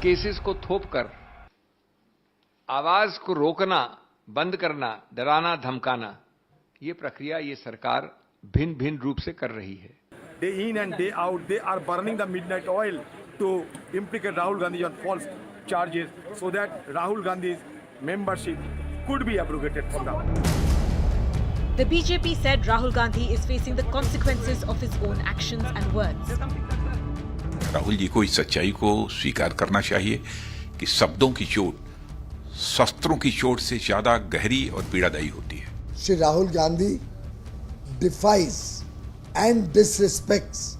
Cases को थोपकर आवाज को रोकना, बंद करना, डराना, धमकाना, ये प्रक्रिया ये सरकार भिन्न भिन्न रूप से कर रही है. Day in and day out, they are burning the midnight oil to implicate Rahul Gandhi on false charges so that Rahul Gandhi's membership could be abrogated from now. The BJP said Rahul Gandhi is facing the consequences of his own actions and words. Rahul ji को इस सच्चाई को स्वीकार करना चाहिए कि शब्दों की चोट शस्त्रों की चोट से ज्यादा गहरी और पीड़ादायी होती है. Shri Rahul Gandhi defies and disrespects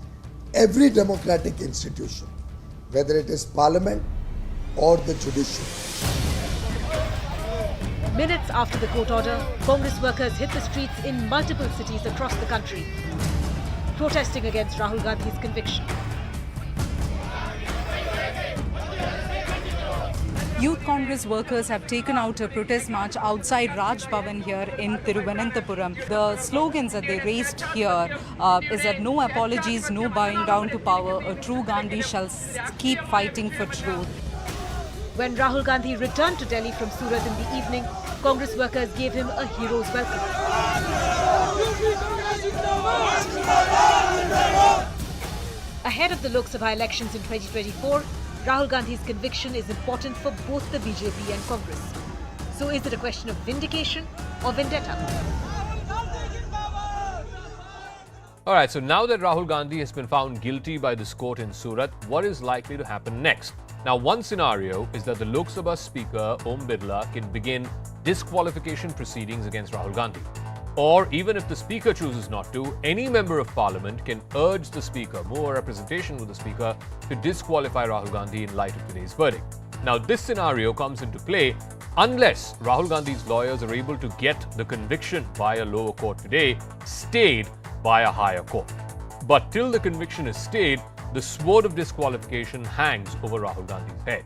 every democratic institution, whether it is parliament or the judiciary. Minutes after the court order, Congress workers hit the streets in multiple cities across the country, protesting against Rahul Gandhi's conviction. Youth Congress workers have taken out a protest march outside Raj Bhavan here in Thiruvananthapuram. The slogans that they raised here is that no apologies, no bowing down to power. A true Gandhi shall keep fighting for truth. When Rahul Gandhi returned to Delhi from Surat in the evening, Congress workers gave him a hero's welcome. Ahead of the Lok Sabha elections in 2024, Rahul Gandhi's conviction is important for both the BJP and Congress. So is it a question of vindication or vendetta? Alright, so now that Rahul Gandhi has been found guilty by this court in Surat, what is likely to happen next? Now, one scenario is that the Lok Sabha Speaker, Om Birla, can begin disqualification proceedings against Rahul Gandhi. Or even if the Speaker chooses not to, any Member of Parliament can urge the Speaker, move a representation with the Speaker, to disqualify Rahul Gandhi in light of today's verdict. Now, this scenario comes into play unless Rahul Gandhi's lawyers are able to get the conviction by a lower court today stayed by a higher court. But till the conviction is stayed, the sword of disqualification hangs over Rahul Gandhi's head.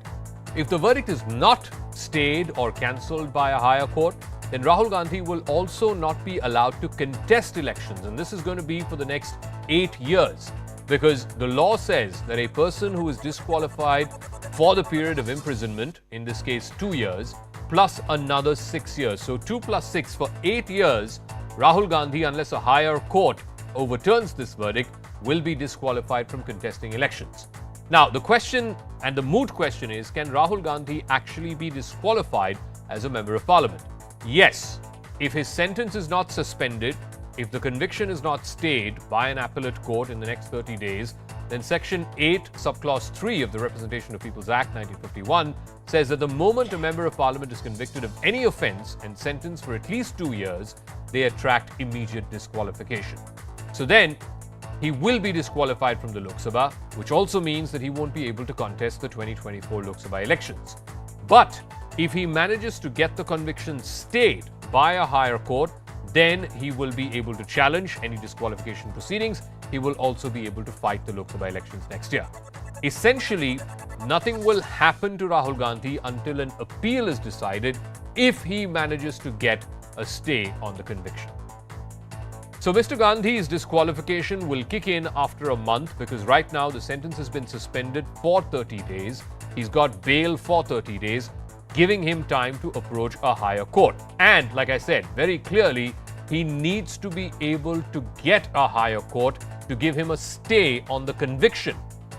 If the verdict is not stayed or cancelled by a higher court, then Rahul Gandhi will also not be allowed to contest elections. And this is going to be for the next 8 years. Because the law says that a person who is disqualified for the period of imprisonment, in this case 2 years, plus another 6 years. So 2 plus 6 for 8 years, Rahul Gandhi, unless a higher court overturns this verdict, will be disqualified from contesting elections. Now, the question and the moot question is, can Rahul Gandhi actually be disqualified as a Member of Parliament? Yes, if his sentence is not suspended, if the conviction is not stayed by an appellate court in the next 30 days, then Section 8, Subclause 3 of the Representation of People's Act 1951 says that the moment a Member of Parliament is convicted of any offence and sentenced for at least 2 years, they attract immediate disqualification. So then, he will be disqualified from the Lok Sabha, which also means that he won't be able to contest the 2024 Lok Sabha elections. But if he manages to get the conviction stayed by a higher court, then he will be able to challenge any disqualification proceedings. He will also be able to fight the Lok Sabha elections next year. Essentially, nothing will happen to Rahul Gandhi until an appeal is decided if he manages to get a stay on the conviction. So Mr. Gandhi's disqualification will kick in after a month because right now the sentence has been suspended for 30 days. He's got bail for 30 days, giving him time to approach a higher court. And like I said, very clearly, he needs to be able to get a higher court to give him a stay on the conviction.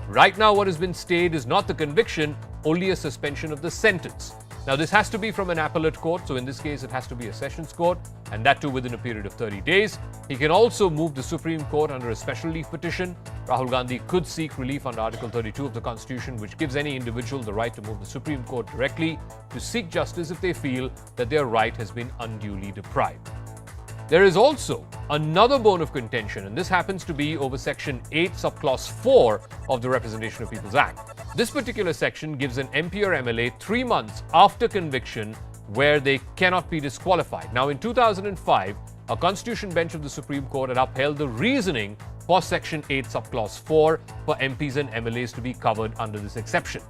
Right now, what has been stayed is not the conviction, only a suspension of the sentence. Now, this has to be from an appellate court, so in this case, it has to be a sessions court, and that too within a period of 30 days. He can also move the Supreme Court under a special leave petition. Rahul Gandhi could seek relief under Article 32 of the Constitution, which gives any individual the right to move the Supreme Court directly to seek justice if they feel that their right has been unduly deprived. There is also another bone of contention, and this happens to be over Section 8, Subclause 4 of the Representation of People's Act. This particular section gives an MP or MLA 3 months after conviction where they cannot be disqualified. Now, in 2005, a constitution bench of the Supreme Court had upheld the reasoning for Section 8, Subclause 4 for MPs and MLAs to be covered under this exception.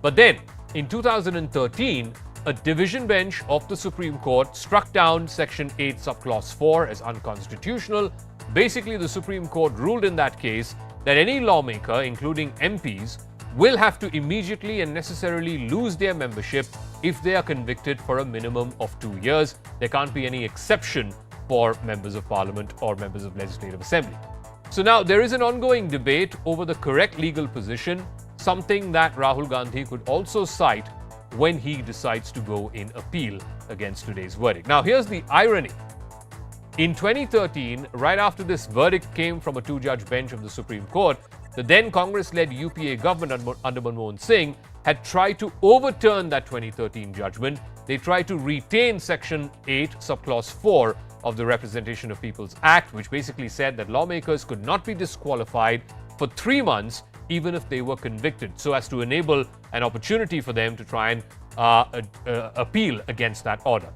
But then, in 2013, a division bench of the Supreme Court struck down Section 8, Subclause 4 as unconstitutional. Basically, the Supreme Court ruled in that case that any lawmaker, including MPs, will have to immediately and necessarily lose their membership if they are convicted for a minimum of 2 years. There can't be any exception for members of parliament or members of legislative assembly. So now there is an ongoing debate over the correct legal position, something that Rahul Gandhi could also cite when he decides to go in appeal against today's verdict. Now here's the irony. In 2013, right after this verdict came from a 2-judge bench of the Supreme Court, the then Congress-led UPA government under Manmohan Singh had tried to overturn that 2013 judgment. They tried to retain Section 8, Subclause 4 of the Representation of People's Act, which basically said that lawmakers could not be disqualified for 3 months even if they were convicted, so as to enable an opportunity for them to try and appeal against that order.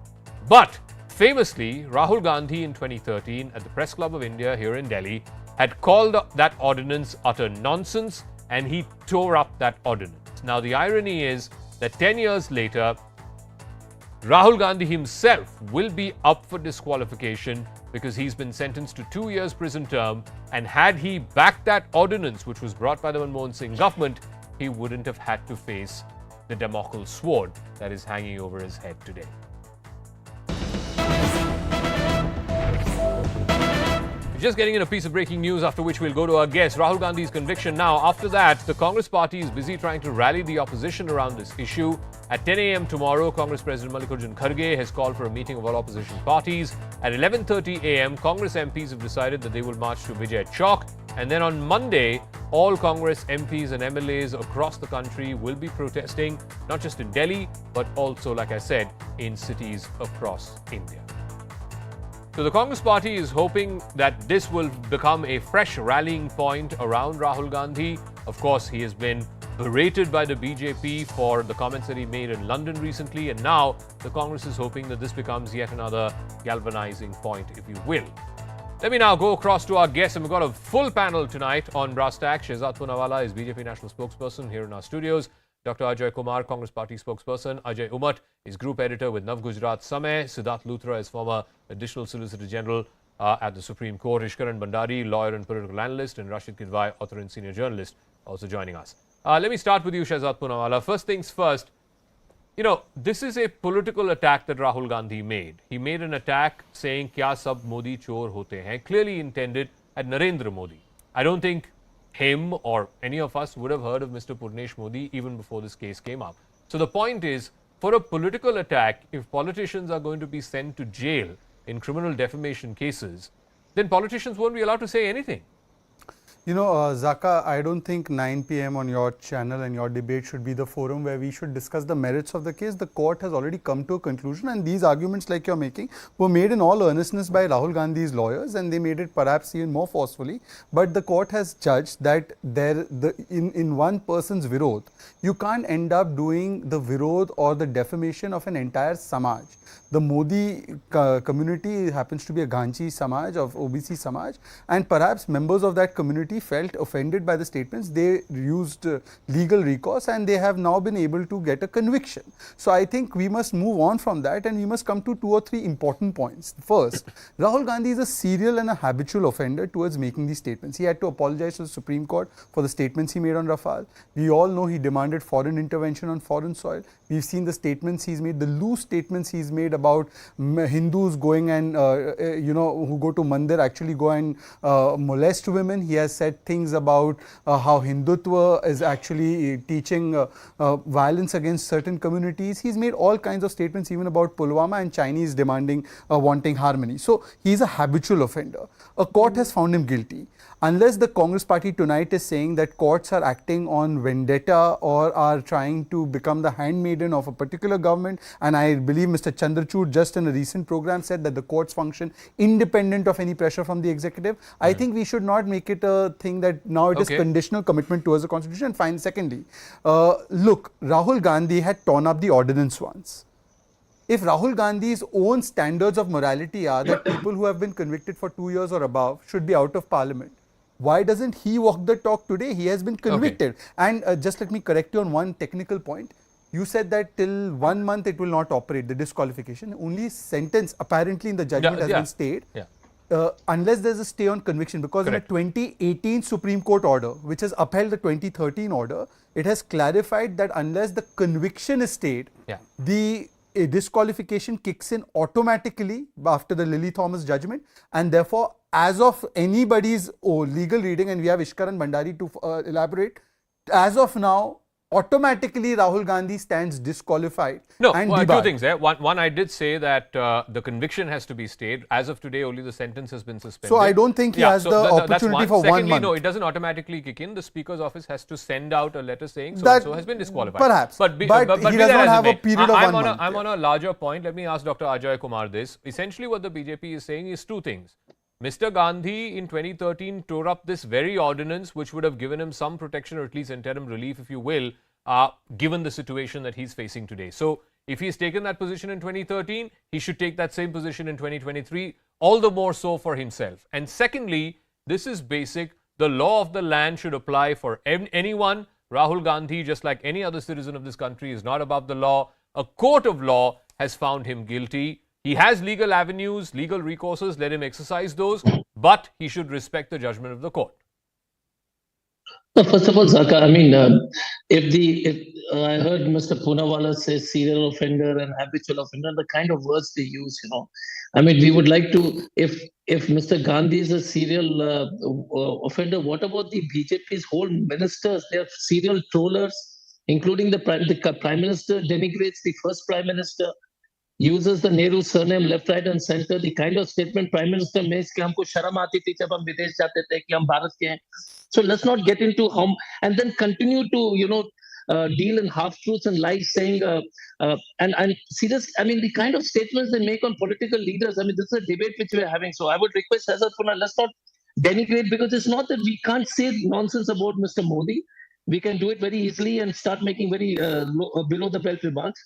But famously, Rahul Gandhi in 2013 at the Press Club of India here in Delhi had called that ordinance utter nonsense, and he tore up that ordinance. Now the irony is that 10 years later, Rahul Gandhi himself will be up for disqualification because he's been sentenced to 2 years prison term, and had he backed that ordinance which was brought by the Manmohan Singh government, he wouldn't have had to face the Damocles sword that is hanging over his head today. Just getting in a piece of breaking news, after which we'll go to our guest. Rahul Gandhi's conviction now. After that, the Congress party is busy trying to rally the opposition around this issue. At 10 a.m. tomorrow, Congress President Mallikarjun Kharge has called for a meeting of all opposition parties. At 11:30 a.m., Congress MPs have decided that they will march to Vijay Chowk. And then on Monday, all Congress MPs and MLAs across the country will be protesting, not just in Delhi, but also, like I said, in cities across India. So the Congress party is hoping that this will become a fresh rallying point around Rahul Gandhi. Of course, he has been berated by the BJP for the comments that he made in London recently, and now the Congress is hoping that this becomes yet another galvanizing point, if you will. Let me now go across to our guests, and we've got a full panel tonight on Brass Tack. Shehzad Poonawala is BJP national spokesperson here in our studios. Dr. Ajay Kumar, Congress Party spokesperson. Ajay Umat is group editor with Nav Gujarat Samay. Siddharth Luthra is former additional Solicitor General at the Supreme Court. Ishkaran Bandari, lawyer and political analyst. And Rashid Kidwai, author and senior journalist, also joining us. Let me start with you, Shehzad Poonawala. First things first, you know, this is a political attack that Rahul Gandhi made. He made an attack saying, Kya sab Modi chor hote hain, clearly intended at Narendra Modi. I don't think him or any of us would have heard of Mr. Purnesh Modi even before this case came up. So the point is, for a political attack, if politicians are going to be sent to jail in criminal defamation cases, then politicians won't be allowed to say anything. You know, Zakka, I don't think 9 p.m. on your channel and your debate should be the forum where we should discuss the merits of the case. The court has already come to a conclusion, and these arguments like you're making were made in all earnestness by Rahul Gandhi's lawyers, and they made it perhaps even more forcefully. But the court has judged that in one person's virod, you can't end up doing the virod or the defamation of an entire samaj. The Modi community happens to be a Ghanchi Samaj, of OBC Samaj, and perhaps members of that community felt offended by the statements. They used legal recourse, and they have now been able to get a conviction. So I think we must move on from that, and we must come to 2 or 3 important points. First, Rahul Gandhi is a serial and a habitual offender towards making these statements. He had to apologize to the Supreme Court for the statements he made on Rafale. We all know he demanded foreign intervention on foreign soil. We've seen the statements he's made, the loose statements he's made about Hindus going and, who go to Mandir actually go and molest women. He has said things about how Hindutva is actually teaching violence against certain communities. He's made all kinds of statements even about Pulwama and Chinese demanding, wanting harmony. So he's a habitual offender. A court has found him guilty. Unless the Congress party tonight is saying that courts are acting on vendetta or are trying to become the handmaiden of a particular government, and I believe Mr. Chandrachud just in a recent program said that the courts function independent of any pressure from the executive, I think we should not make it a thing that now it is conditional commitment towards the constitution. And fine, secondly, look, Rahul Gandhi had torn up the ordinance once. If Rahul Gandhi's own standards of morality are that people who have been convicted for 2 years or above should be out of parliament, why doesn't he walk the talk today? He has been convicted. And just let me correct you on one technical point. You said that till 1 month it will not operate, the disqualification. Only sentence apparently in the judgment has been stayed. unless there's a stay on conviction, because Correct. in a 2018 Supreme Court order, which has upheld the 2013 order, it has clarified that unless the conviction is stayed, the disqualification kicks in automatically after the Lily Thomas judgment, and therefore, as of anybody's legal reading, and we have Ishkar and Bhandari to elaborate, as of now, automatically Rahul Gandhi stands disqualified. No, and two debarred. things there. One, I did say that the conviction has to be stayed. As of today, only the sentence has been suspended. So I don't think he has the opportunity for Secondly, 1 month. no, it doesn't automatically kick in. The Speaker's office has to send out a letter saying That so has been disqualified. perhaps, but be he that does as not it have a may, period of 1 month. I'm on a larger point. Let me ask Dr. Ajay Kumar this. Essentially, what the BJP is saying is two things. Mr. Gandhi in 2013 tore up this very ordinance which would have given him some protection or at least interim relief, if you will, given the situation that he's facing today. So, if he's taken that position in 2013, he should take that same position in 2023, all the more so for himself. And secondly, this is basic. The law of the land should apply for anyone. Rahul Gandhi, just like any other citizen of this country, is not above the law. A court of law has found him guilty. He has legal avenues, legal recourses. Let him exercise those, but he should respect the judgment of the court. First of all, Zakka, I mean, if I heard Mr. Poonawalla say serial offender and habitual offender, the kind of words they use, I mean, we would like to, if Mr. Gandhi is a serial offender, what about the BJP's whole ministers? They are serial trollers, including the Prime Minister denigrates the first Prime Minister, uses the Nehru surname left, right and center. The kind of statement Prime Minister makes कि हमको शर्म आती थी जब हम विदेश जाते थे कि हम भारत के हैं. So let's not get into how and then continue to deal in half truths and lies, saying and serious. I mean, the kind of statements they make on political leaders. I mean, this is a debate which we are having. So I would request let's not denigrate, because it's not that we can't say nonsense about Mr. Modi. We can do it very easily and start making very below the belt remarks.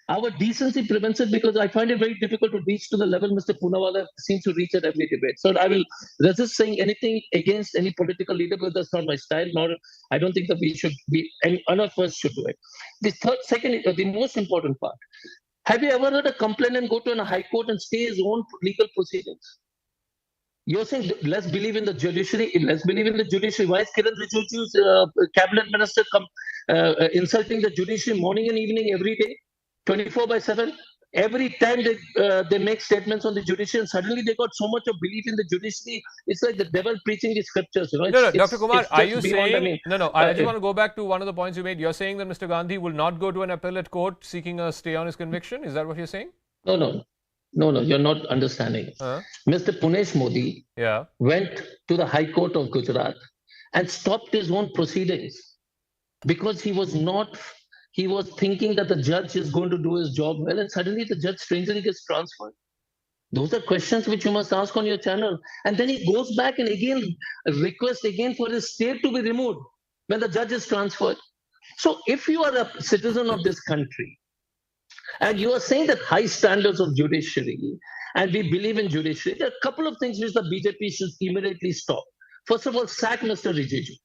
Our decency prevents it, because I find it very difficult to reach to the level Mr. Poonawalla seems to reach at every debate. So I will resist saying anything against any political leader, because that's not my style, nor I don't think that we should be, and none of us should do it. The most important part. Have you ever heard a complainant go to a high court and stay his own legal proceedings? You're saying let's believe in the judiciary. Let's believe in the judiciary. Why is Kiran Rijiju's cabinet minister insulting the judiciary morning and evening every day? 24/7. Every time they make statements on the judiciary, and suddenly they got so much of belief in the judiciary. It's like the devil preaching the scriptures. No, Dr. Kumar, are you saying? I just want to go back to one of the points you made. You're saying that Mr. Gandhi will not go to an appellate court seeking a stay on his conviction. Is that what you're saying? No. You're not understanding. Mr. Purnesh Modi went to the High Court of Gujarat and stopped his own proceedings because he was thinking that the judge is going to do his job well, and suddenly the judge strangely gets transferred. Those are questions which you must ask on your channel. And then he goes back and again requests again for his stay to be removed when the judge is transferred. So if you are a citizen of this country and you are saying that high standards of judiciary and we believe in judiciary, there are a couple of things which the BJP should immediately stop. First of all, sack Mr. Rijiju.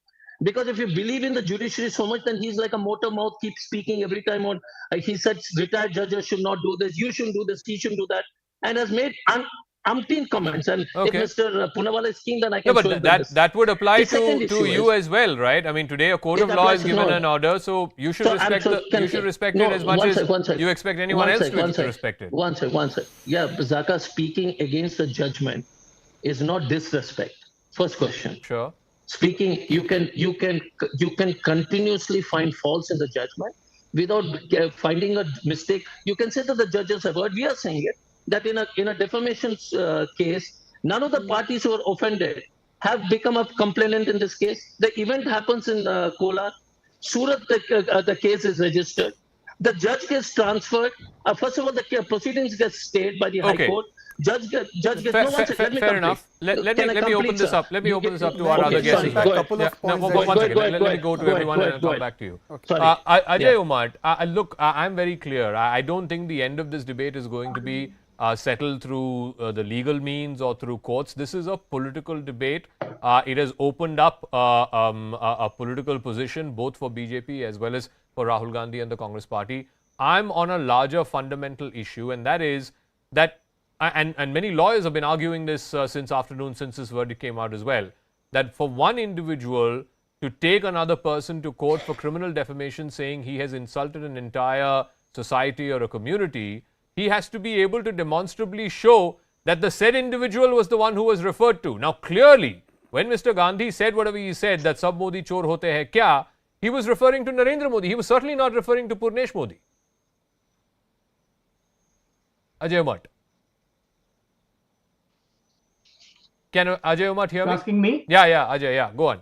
Because if you believe in the judiciary so much, then he's like a motor mouth, keeps speaking every time on. He said retired judges should not do this, you shouldn't do this, he shouldn't do that, and has made umpteen comments. And if Mr. Poonawalla is keen, then I can show him that would apply to you as well, right? I mean, today a court of law has given an order, so you should respect it as much as you expect anyone else to respect it. One sec. Yeah, Zakka, speaking against the judgment is not disrespect. First question. Sure. Speaking, you can continuously find faults in the judgment without finding a mistake. You can say that the judges have heard. We are saying it that in a defamation case, none of the parties who are offended have become a complainant in this case. The event happens in Kolar. Surat, the case is registered. The judge gets transferred. First of all, the proceedings get stayed by the High Court. Judge gets fair enough. Let me open this up. Let me open this up to our other guests. A couple of points. Let me go to everyone and come back to you. Ajay Umar, look, I'm very clear. I don't think the end of this debate is going to be settled through the legal means or through courts. This is a political debate. It has opened up a political position both for BJP as well as for Rahul Gandhi and the Congress party. I'm on a larger fundamental issue, and that is that and many lawyers have been arguing this since afternoon, since this verdict came out as well, that for one individual to take another person to court for criminal defamation, saying he has insulted an entire society or a community, he has to be able to demonstrably show that the said individual was the one who was referred to. Now, clearly, when Mr. Gandhi said whatever he said, that sab Modi chor hote hai kya, he was referring to Narendra Modi. He was certainly not referring to Purnesh Modi. Ajay Umat. Can Ajay Umat hear me? Asking me? Yeah, Ajay, yeah, go on.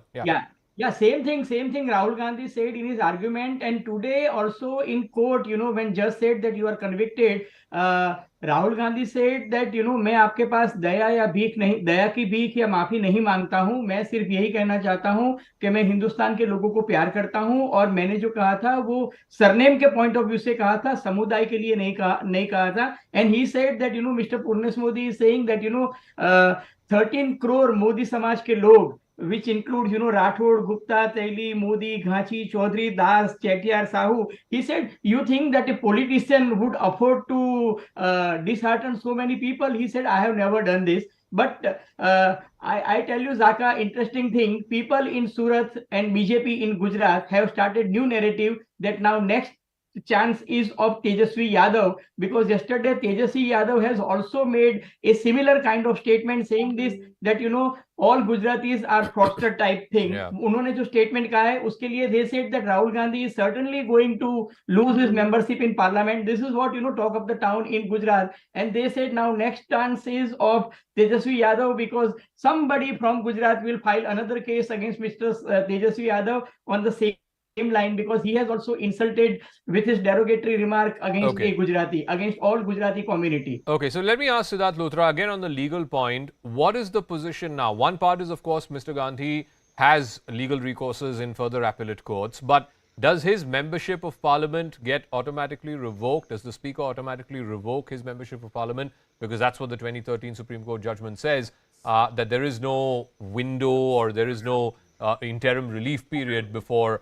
Yeah, same thing Rahul Gandhi said in his argument, and today also in court, when judge said that you are convicted, Rahul Gandhi said that, मैं आपके पास दया की भीख या माफी नहीं मांगता हूं, मैं सिर्फ यही कहना चाहता हूं कि मैं हिंदुस्तान के लोगों को प्यार करता हूं, और मैंने जो कहा था वो सरनेम के पॉइंट ऑफ व्यू से कहा था, समुदाय के लिए नहीं कहा था. And he said that mister Purnesh Modi is saying that 13 crore Modi समाज के लोग, which includes, Rathod, Gupta, Taili, Modi, Ghachi, Chaudhary, Das, Chettiar, Sahu. He said, you think that a politician would afford to dishearten so many people? He said, I have never done this. But I tell you, Zakka, interesting thing, people in Surat and BJP in Gujarat have started new narrative that now next chance is of Tejasvi Yadav, because yesterday Tejasvi Yadav has also made a similar kind of statement saying this, that all Gujaratis are fraudster type thing. उन्होंने जो statement कहा है उसके लिए they said that Rahul Gandhi is certainly going to lose his membership in parliament. This is what talk of the town in Gujarat, and they said now next chance is of Tejasvi Yadav, because somebody from Gujarat will file another case against Mr. Tejasvi Yadav on the same line, because he has also insulted with his derogatory remark against a Gujarati, against all Gujarati community. Okay, so let me ask Siddharth Luthra again on the legal point. What is the position now? One part is, of course, Mr. Gandhi has legal recourses in further appellate courts, but does his membership of parliament get automatically revoked? Does the speaker automatically revoke his membership of parliament? Because that's what the 2013 Supreme Court judgment says, that there is no window or there is no interim relief period before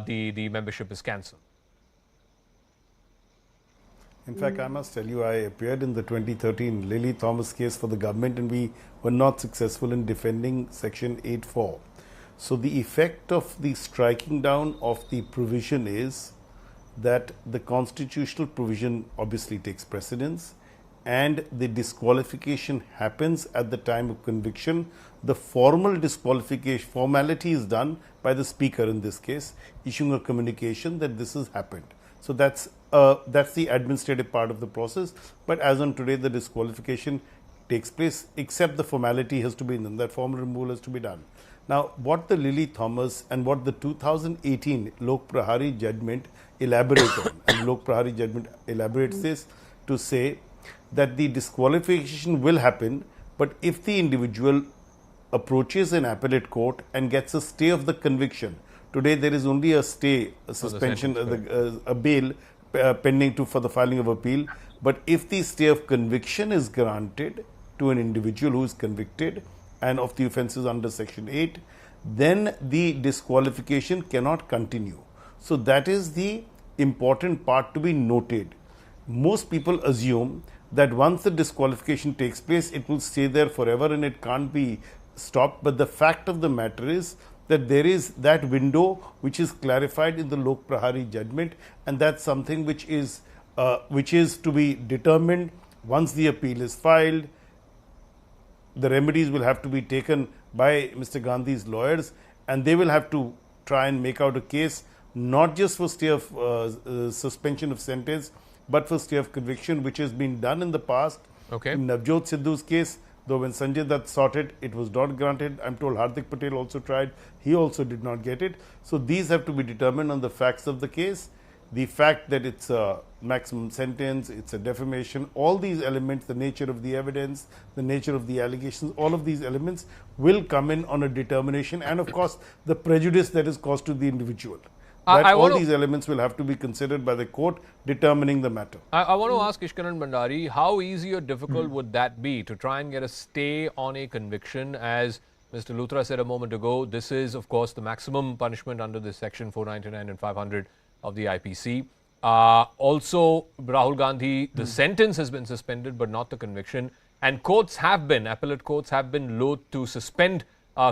the membership is cancelled. In fact, I must tell you, I appeared in the 2013 Lily Thomas case for the government, and we were not successful in defending Section 8.4. So the effect of the striking down of the provision is that the constitutional provision obviously takes precedence, and the disqualification happens at the time of conviction. The formal disqualification formality is done by the speaker in this case, issuing a communication that this has happened. So that's the administrative part of the process. But as on today, the disqualification takes place, except the formality has to be done. That formal removal has to be done. Now, what the Lily Thomas and what the 2018 Lok Prahari judgment elaborate on, and Lok Prahari judgment elaborates this to say that the disqualification will happen, but if the individual approaches an appellate court and gets a stay of the conviction. Today there is only a stay, a suspension, a bail pending for the filing of appeal. But if the stay of conviction is granted to an individual who is convicted and of the offences under Section 8, then the disqualification cannot continue. So that is the important part to be noted. Most people assume that once the disqualification takes place, it will stay there forever and it can't be stopped. But the fact of the matter is that there is that window which is clarified in the Lok Prahari judgment, and that's something which is to be determined once the appeal is filed. The remedies will have to be taken by Mr. Gandhi's lawyers, and they will have to try and make out a case not just for stay of suspension of sentence, but for stay of conviction, which has been done in the past. In Navjot Sidhu's case, though when Sanjay Dutt sought it, it was not granted. I'm told Hardik Patel also tried. He also did not get it. So these have to be determined on the facts of the case. The fact that it's a maximum sentence, it's a defamation, all these elements, the nature of the evidence, the nature of the allegations, all of these elements will come in on a determination, and of course the prejudice that is caused to the individual. All these elements will have to be considered by the court determining the matter. I want to ask Ishkaran Bandari, how easy or difficult would that be to try and get a stay on a conviction? As Mr. Luthra said a moment ago, this is of course the maximum punishment under this section 499 and 500 of the IPC. Also, Rahul Gandhi, the sentence has been suspended, but not the conviction. And courts have been, appellate courts have been loath to suspend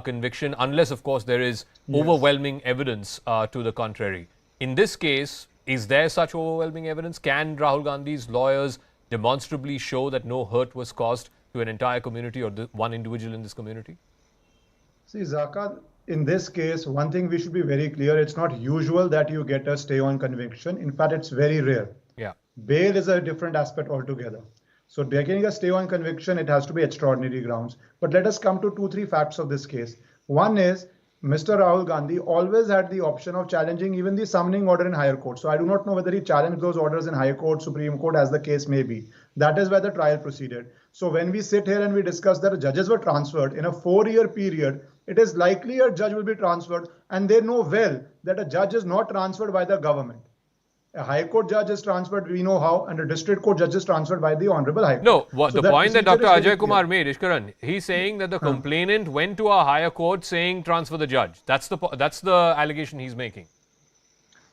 conviction unless, of course, there is overwhelming evidence to the contrary. In this case, is there such overwhelming evidence? Can Rahul Gandhi's lawyers demonstrably show that no hurt was caused to an entire community or one individual in this community? See, Zakka, in this case, one thing we should be very clear, it's not usual that you get a stay on conviction. In fact, it's very rare. Yeah. Bail is a different aspect altogether. So getting a stay on conviction, it has to be extraordinary grounds. But let us come to 2-3 facts of this case. One is, Mr. Rahul Gandhi always had the option of challenging even the summoning order in higher court. So I do not know whether he challenged those orders in higher court, Supreme Court, as the case may be. That is where the trial proceeded. So when we sit here and we discuss that judges were transferred in a 4-year period, it is likely a judge will be transferred, and they know well that a judge is not transferred by the government. A High Court judge is transferred, we know how, and a District Court judge is transferred by the Honorable High Court. No, the point that Dr. Ajay Kumar made, Ishkaran, he's saying that the complainant went to a higher court saying transfer the judge. That's the allegation he's making.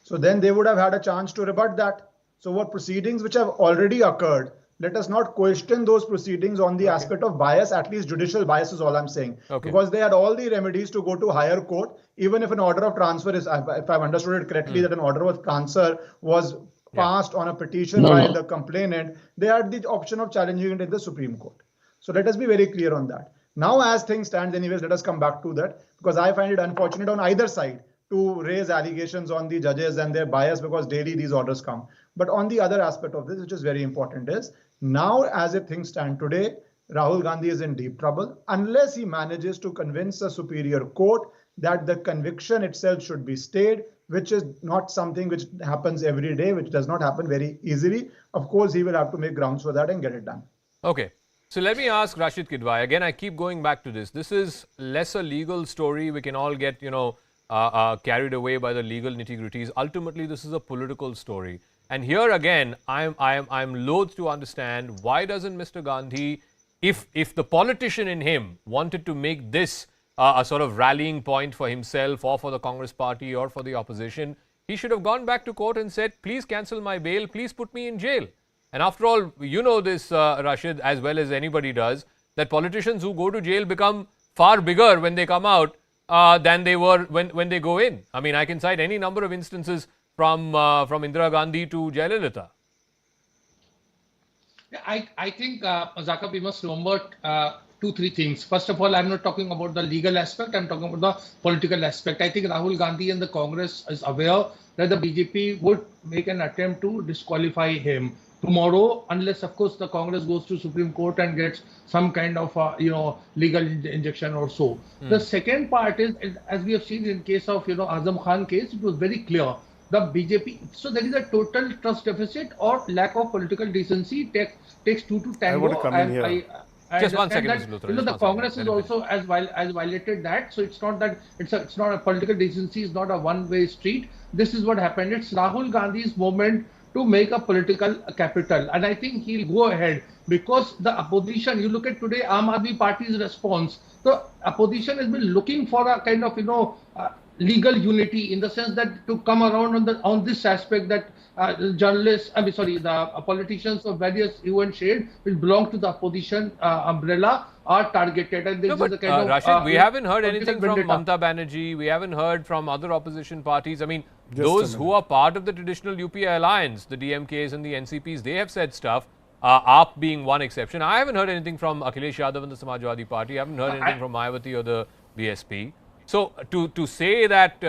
So then they would have had a chance to rebut that. So what proceedings which have already occurred, let us not question those proceedings on the aspect of bias, at least judicial bias is all I'm saying. Because they had all the remedies to go to higher court, even if an order of transfer is, if I've understood it correctly, that an order of transfer was passed on a petition by the complainant, they had the option of challenging it in the Supreme Court. So let us be very clear on that. Now, as things stand, anyways, let us come back to that, because I find it unfortunate on either side to raise allegations on the judges and their bias, because daily these orders come. But on the other aspect of this, which is very important, is now, as if things stand today, Rahul Gandhi is in deep trouble unless he manages to convince a superior court that the conviction itself should be stayed, which is not something which happens every day, which does not happen very easily. Of course, he will have to make grounds for that and get it done. Okay. So let me ask Rashid Kidwai. Again, I keep going back to this. This is less a legal story. We can all get, carried away by the legal nitty-gritties. Ultimately, this is a political story. And here again, I'm loath to understand, why doesn't Mr. Gandhi, if the politician in him wanted to make this a sort of rallying point for himself or for the Congress party or for the opposition, he should have gone back to court and said, please cancel my bail, please put me in jail. And after all, you know this, Rashid, as well as anybody does, that politicians who go to jail become far bigger when they come out than they were when they go in. I mean, I can cite any number of instances from Indira Gandhi to Jayalalitha. I think, Zakka, we must remember 2-3 things. First of all, I'm not talking about the legal aspect, I'm talking about the political aspect. I think Rahul Gandhi and the Congress is aware that the BJP would make an attempt to disqualify him tomorrow, unless, of course, the Congress goes to Supreme Court and gets some kind of, legal injection or so. The second part is, as we have seen in case of, Azam Khan case, it was very clear. The BJP, so there is a total trust deficit or lack of political decency takes two to tango. I want to come in here. I just one second, that, Mr. Luthra, the Congress is also as violated that. So it's not that it's not a political decency is not a one-way street. This is what happened. It's Rahul Gandhi's moment to make a political capital, and I think he'll go ahead because the opposition. You look at today, Aam Aadmi Party's response. The opposition has been looking for a kind of legal unity, in the sense that to come around on this aspect that journalists, the politicians of various hue and shade which belong to the opposition umbrella are targeted. And this is a kind of Rashid, we haven't heard anything from Mamata Banerjee. We haven't heard from other opposition parties. I mean, those who are part of the traditional UPA alliance, the DMKs and the NCPs, they have said stuff. AAP being one exception. I haven't heard anything from Akhilesh Yadav and the Samajwadi Party. I haven't heard anything from Mayawati or the BSP. So to say that,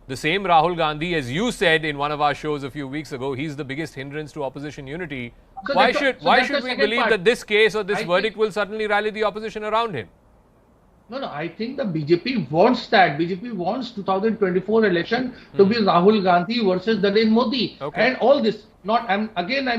the same Rahul Gandhi, as you said in one of our shows a few weeks ago, he's the biggest hindrance to opposition unity. So why should we believe part. that this case or this verdict will suddenly rally the opposition around him? No, I think the BJP wants that. BJP wants 2024 election to be Rahul Gandhi versus Narendra Modi. And all this, I'm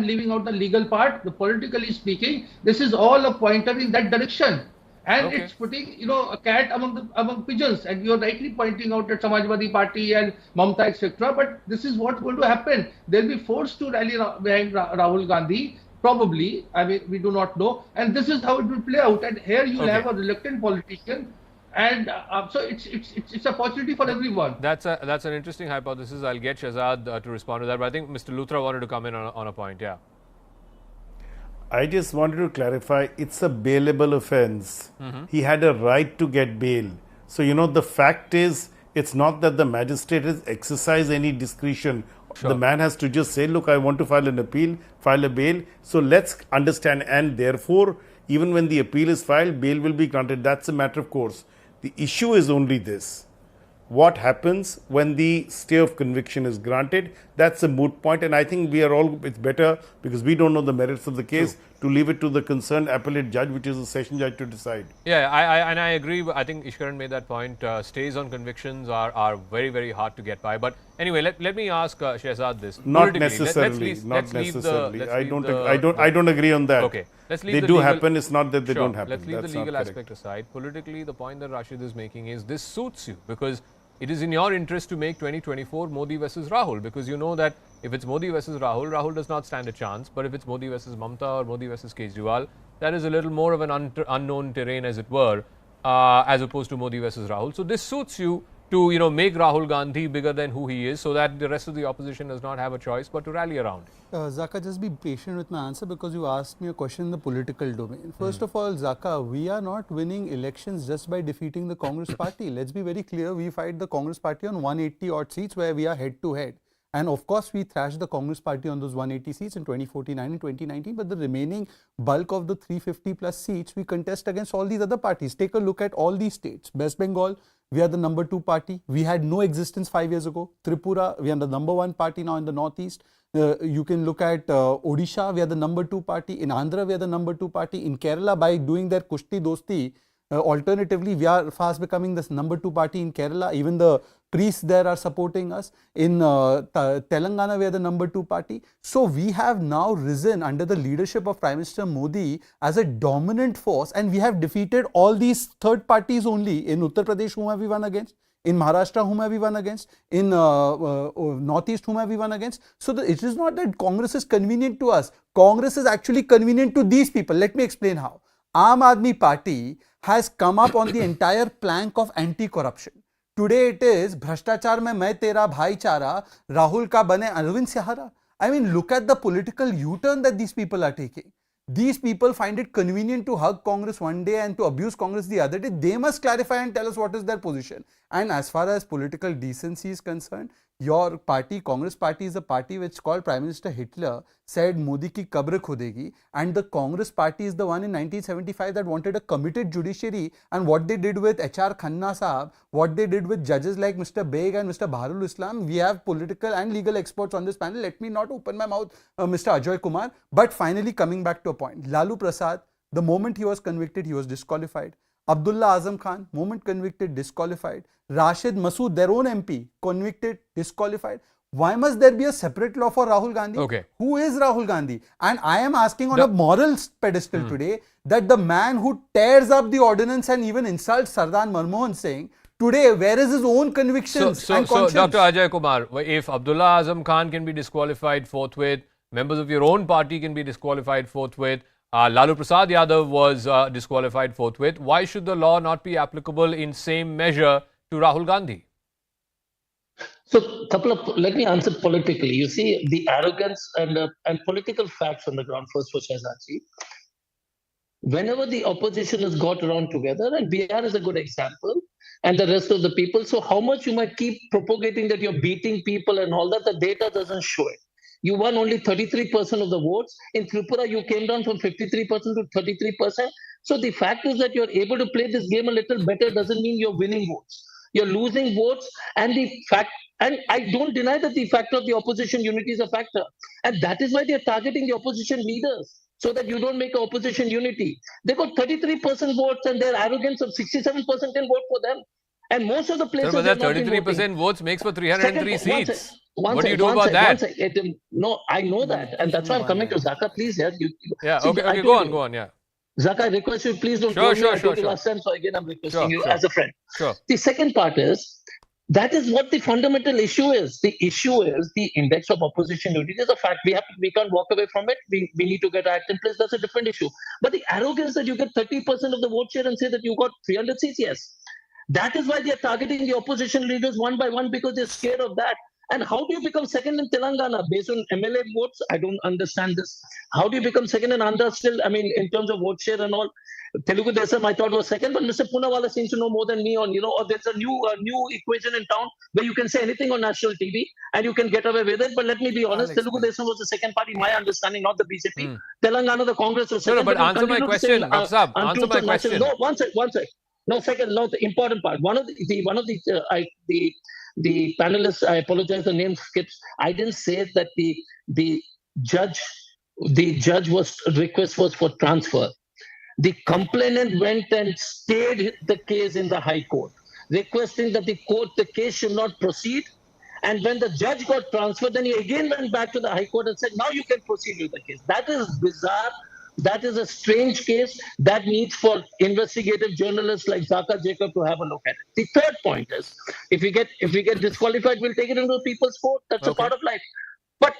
leaving out the legal part. The politically speaking, this is all a pointer in that direction. And it's putting, a cat among pigeons. And you're rightly pointing out that Samajwadi Party and Mamata, etc. But this is what's going to happen. They'll be forced to rally behind Rahul Gandhi. Probably, I mean, we do not know. And this is how it will play out. And here you'll have a reluctant politician And so it's a opportunity for everyone. That's an interesting hypothesis. I'll get Shehzad to respond to that. But I think Mr. Luthra wanted to come in on a point. Yeah. I just wanted to clarify, it's a bailable offense. He had a right to get bail. So, the fact is, it's not that the magistrate has exercised any discretion. Sure. The man has to just say, look, I want to file an appeal, file a bail. So let's understand. And therefore, even when the appeal is filed, bail will be granted. That's a matter of course. The issue is only this. What happens when the stay of conviction is granted? That's a moot point, and I think it's better, because we don't know the merits of the case, to leave it to the concerned appellate judge, which is the session judge, to decide. Yeah, I agree. I think Ishkaran made that point. Stays on convictions are very, very hard to get by. But anyway, let me ask Shehzad this. Not necessarily. I don't agree on that. Okay. They do happen. It's not that they don't happen. Let's leave the legal aspect aside. Politically, the point that Rashid is making is this suits you, because it is in your interest to make 2024 Modi versus Rahul, because you know that if it's Modi versus Rahul, Rahul does not stand a chance. But if it's Modi versus Mamta or Modi versus Kejriwal, that is a little more of an unknown terrain, as it were, as opposed to Modi versus Rahul. So this suits you to make Rahul Gandhi bigger than who he is, so that the rest of the opposition does not have a choice but to rally around. Zakka, just be patient with my answer, because you asked me a question in the political domain. First of all, Zakka, we are not winning elections just by defeating the Congress party. Let's be very clear, we fight the Congress party on 180 odd seats where we are head to head. And of course, we thrashed the Congress party on those 180 seats in 2014 and 2019. But the remaining bulk of the 350 plus seats, we contest against all these other parties. Take a look at all these states. West Bengal, we are the number 2 party. We had no existence 5 years ago. Tripura, we are the number 1 party now in the northeast. You can look at Odisha, we are the number 2 party. In Andhra, we are the number 2 party. In Kerala, by doing their Kushti Dosti, alternatively, we are fast becoming this number 2 party in Kerala. Even the priests there are supporting us. In Telangana, we are the number 2 party. So we have now risen under the leadership of Prime Minister Modi as a dominant force, and we have defeated all these third parties only. In Uttar Pradesh, whom have we won against? In Maharashtra, whom have we won against? In Northeast, whom have we won against? So it is not that Congress is convenient to us. Congress is actually convenient to these people. Let me explain how. Aam Aadmi Party has come up on the entire plank of anti-corruption. Today it is Bhrashtachar mein main tera bhaichara, Rahul ka bane Arvind Sahara. I mean, look at the political U-turn that these people are taking. These people find it convenient to hug Congress one day and to abuse Congress the other day. They must clarify and tell us what is their position. And as far as political decency is concerned, your party, Congress party, is a party which called Prime Minister Hitler said Modi ki kabr khudegi, and the Congress party is the one in 1975 that wanted a committed judiciary, and what they did with HR Khanna Saab, what they did with judges like Mr. Beg and Mr. Baharul Islam. We have political and legal experts on this panel. Let me not open my mouth, Mr. Ajoy Kumar. But finally, coming back to a point, Lalu Prasad, the moment he was convicted, he was disqualified. Abdullah Azam Khan, moment convicted, disqualified. Rashid Masood, their own MP, convicted, disqualified. Why must there be a separate law for Rahul Gandhi? Okay. Who is Rahul Gandhi? And I am asking on a moral pedestal today that the man who tears up the ordinance and even insults Sardar Manmohan Singh, today, where is his own convictions and conscience? So, Dr. Ajay Kumar, if Abdullah Azam Khan can be disqualified forthwith, members of your own party can be disqualified forthwith, Lalu Prasad Yadav was disqualified forthwith, why should the law not be applicable in same measure to Rahul Gandhi? So, let me answer politically. You see, the arrogance and political facts on the ground first for Shehzadji. Whenever the opposition has got around together, and BR is a good example, and the rest of the people, so how much you might keep propagating that you're beating people and all that, the data doesn't show it. You won only 33% of the votes. In Tripura, you came down from 53% to 33%. So the fact is that you're able to play this game a little better doesn't mean you're winning votes. You're losing votes, and I don't deny that the factor of the opposition unity is a factor. And that is why they're targeting the opposition leaders, so that you don't make opposition unity. They got 33% votes, and their arrogance of 67% can vote for them. And most of the places... Sir, but that 33% votes makes for 303 seats. What do you do about that? No, I know that. And that's why I'm coming to Zakka. Please, okay, go on, yeah. Zakka, I request you, please don't Sure. last time, so again, I'm requesting you as a friend. Sure. The second part is, that is what the fundamental issue is. The issue is the index of opposition unity. It is a fact. We can't walk away from it. We need to get our act in place. That's a different issue. But the arrogance that you get 30% of the vote share and say that you got 300 seats, yes. That is why they are targeting the opposition leaders one by one, because they're scared of that. And how do you become second in Telangana based on MLA votes? I don't understand this. How do you become second in Andhra still? I mean, in terms of vote share and all. Telugu Desam, I thought was second, but Mr. Poonawalla seems to know more than me on, or there's a new equation in town where you can say anything on national TV and you can get away with it. But let me be honest, Telugu Desam was the second party, my understanding, not the BJP. Telangana, the Congress was second. No, but answer my question, Dr. Answer my question. No, one sec. No, second, no, the important part. One of the panelists, I apologize, the name skips. I didn't say that the judge request was for transfer. The complainant went and stayed the case in the High Court, requesting that the case should not proceed. And when the judge got transferred, then he again went back to the High Court and said, now you can proceed with the case. That is bizarre. That is a strange case that needs for investigative journalists like Zakka Jacob to have a look at it. The third point is, if we get disqualified, we'll take it into the people's court. That's a part of life. But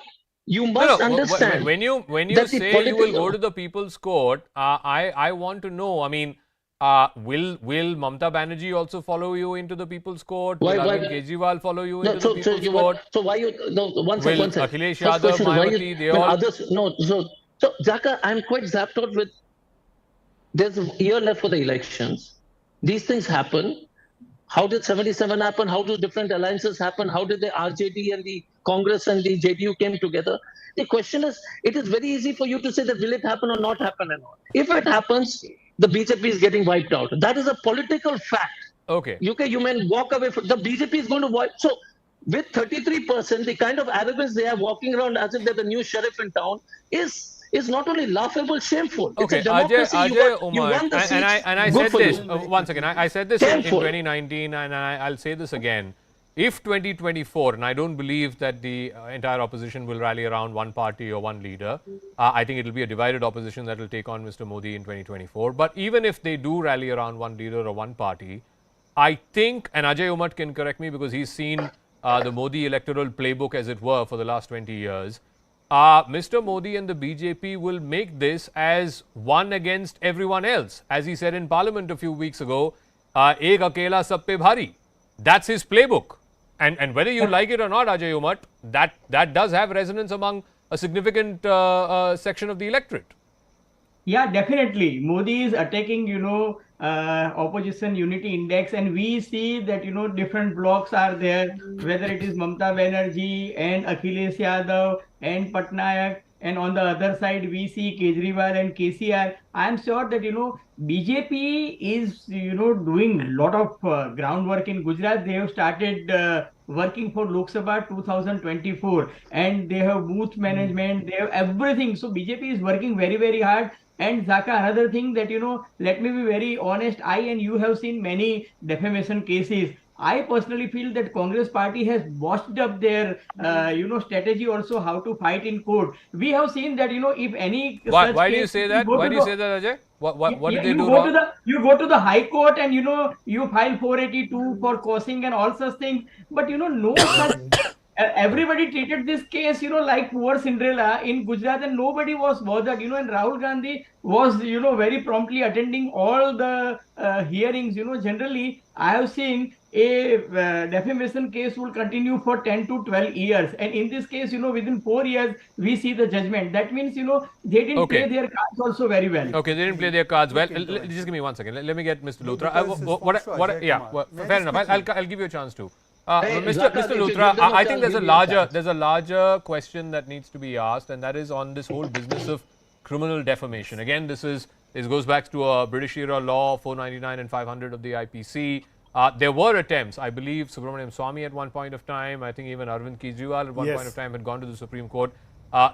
you must understand. When you say you will go to the people's court, I want to know. I mean, will Mamata Banerjee also follow you into the people's court? Will Arvind Kejriwal follow you into the people's court? So why you? No, one second. Will Akhilesh Yadav, Mayawati, they all? Others, no. So Zakka, I'm quite zapped out with. There's a year left for the elections. These things happen. How did 77 happen? How do different alliances happen? How did the RJD and the Congress and the JDU came together? The question is, it is very easy for you to say that will it happen or not happen and all. If it happens, the BJP is getting wiped out. That is a political fact. Okay. You may walk away from the BJP is going to wipe. So with 33%, the kind of arrogance they are walking around as if they're the new sheriff in town is not only laughable, shameful. Okay, it's a democracy. Ajay Umar, you won the seats, and I said this, once again, I said this in Shameful. 2019 and I'll say this again. If 2024, and I don't believe that the entire opposition will rally around one party or one leader, I think it will be a divided opposition that will take on Mr. Modi in 2024. But even if they do rally around one leader or one party, I think, and Ajay Umar can correct me because he's seen the Modi electoral playbook, as it were, for the last 20 years, Mr. Modi and the BJP will make this as one against everyone else. As he said in Parliament a few weeks ago, ek akela sab pe bhari. That's his playbook. And whether you like it or not, Ajay Umar, that does have resonance among a significant section of the electorate. Yeah, definitely. Modi is attacking, opposition unity index, and we see that, different blocks are there, whether it is Mamata Banerjee and Akhilesh Yadav and Patnaik, and on the other side, we see Kejriwal and KCR. I am sure that, BJP is, doing a lot of groundwork in Gujarat. They have started working for Lok Sabha 2024, and they have booth management, they have everything. So BJP is working very, very hard. And Zakka, another thing that, let me be very honest, I and you have seen many defamation cases. I personally feel that Congress party has botched up their, strategy also how to fight in court. We have seen that, if any... Why do you say that? Why do you say that, Ajay? What did they do wrong? You go to the High Court and, you file 482 for causing and all such things. But, no such... Everybody treated this case, like poor Cinderella in Gujarat, and nobody was bothered, and Rahul Gandhi was, very promptly attending all the hearings. Generally, I have seen a defamation case will continue for 10 to 12 years. And in this case, within 4 years, we see the judgment. That means, they didn't play their cards also very well. Okay, they didn't play their cards well. Just give me 1 second. Let me get Mr. Luthra. Fair enough. I'll give you a chance to. Mr. Luthra, I think there's a larger question that needs to be asked, and that is on this whole business of criminal defamation. Again, this goes back to a British era law, 499 and 500 of the IPC. There were attempts, I believe Subramaniam Swamy at one point of time, I think even Arvind Kejriwal at one point of time had gone to the Supreme Court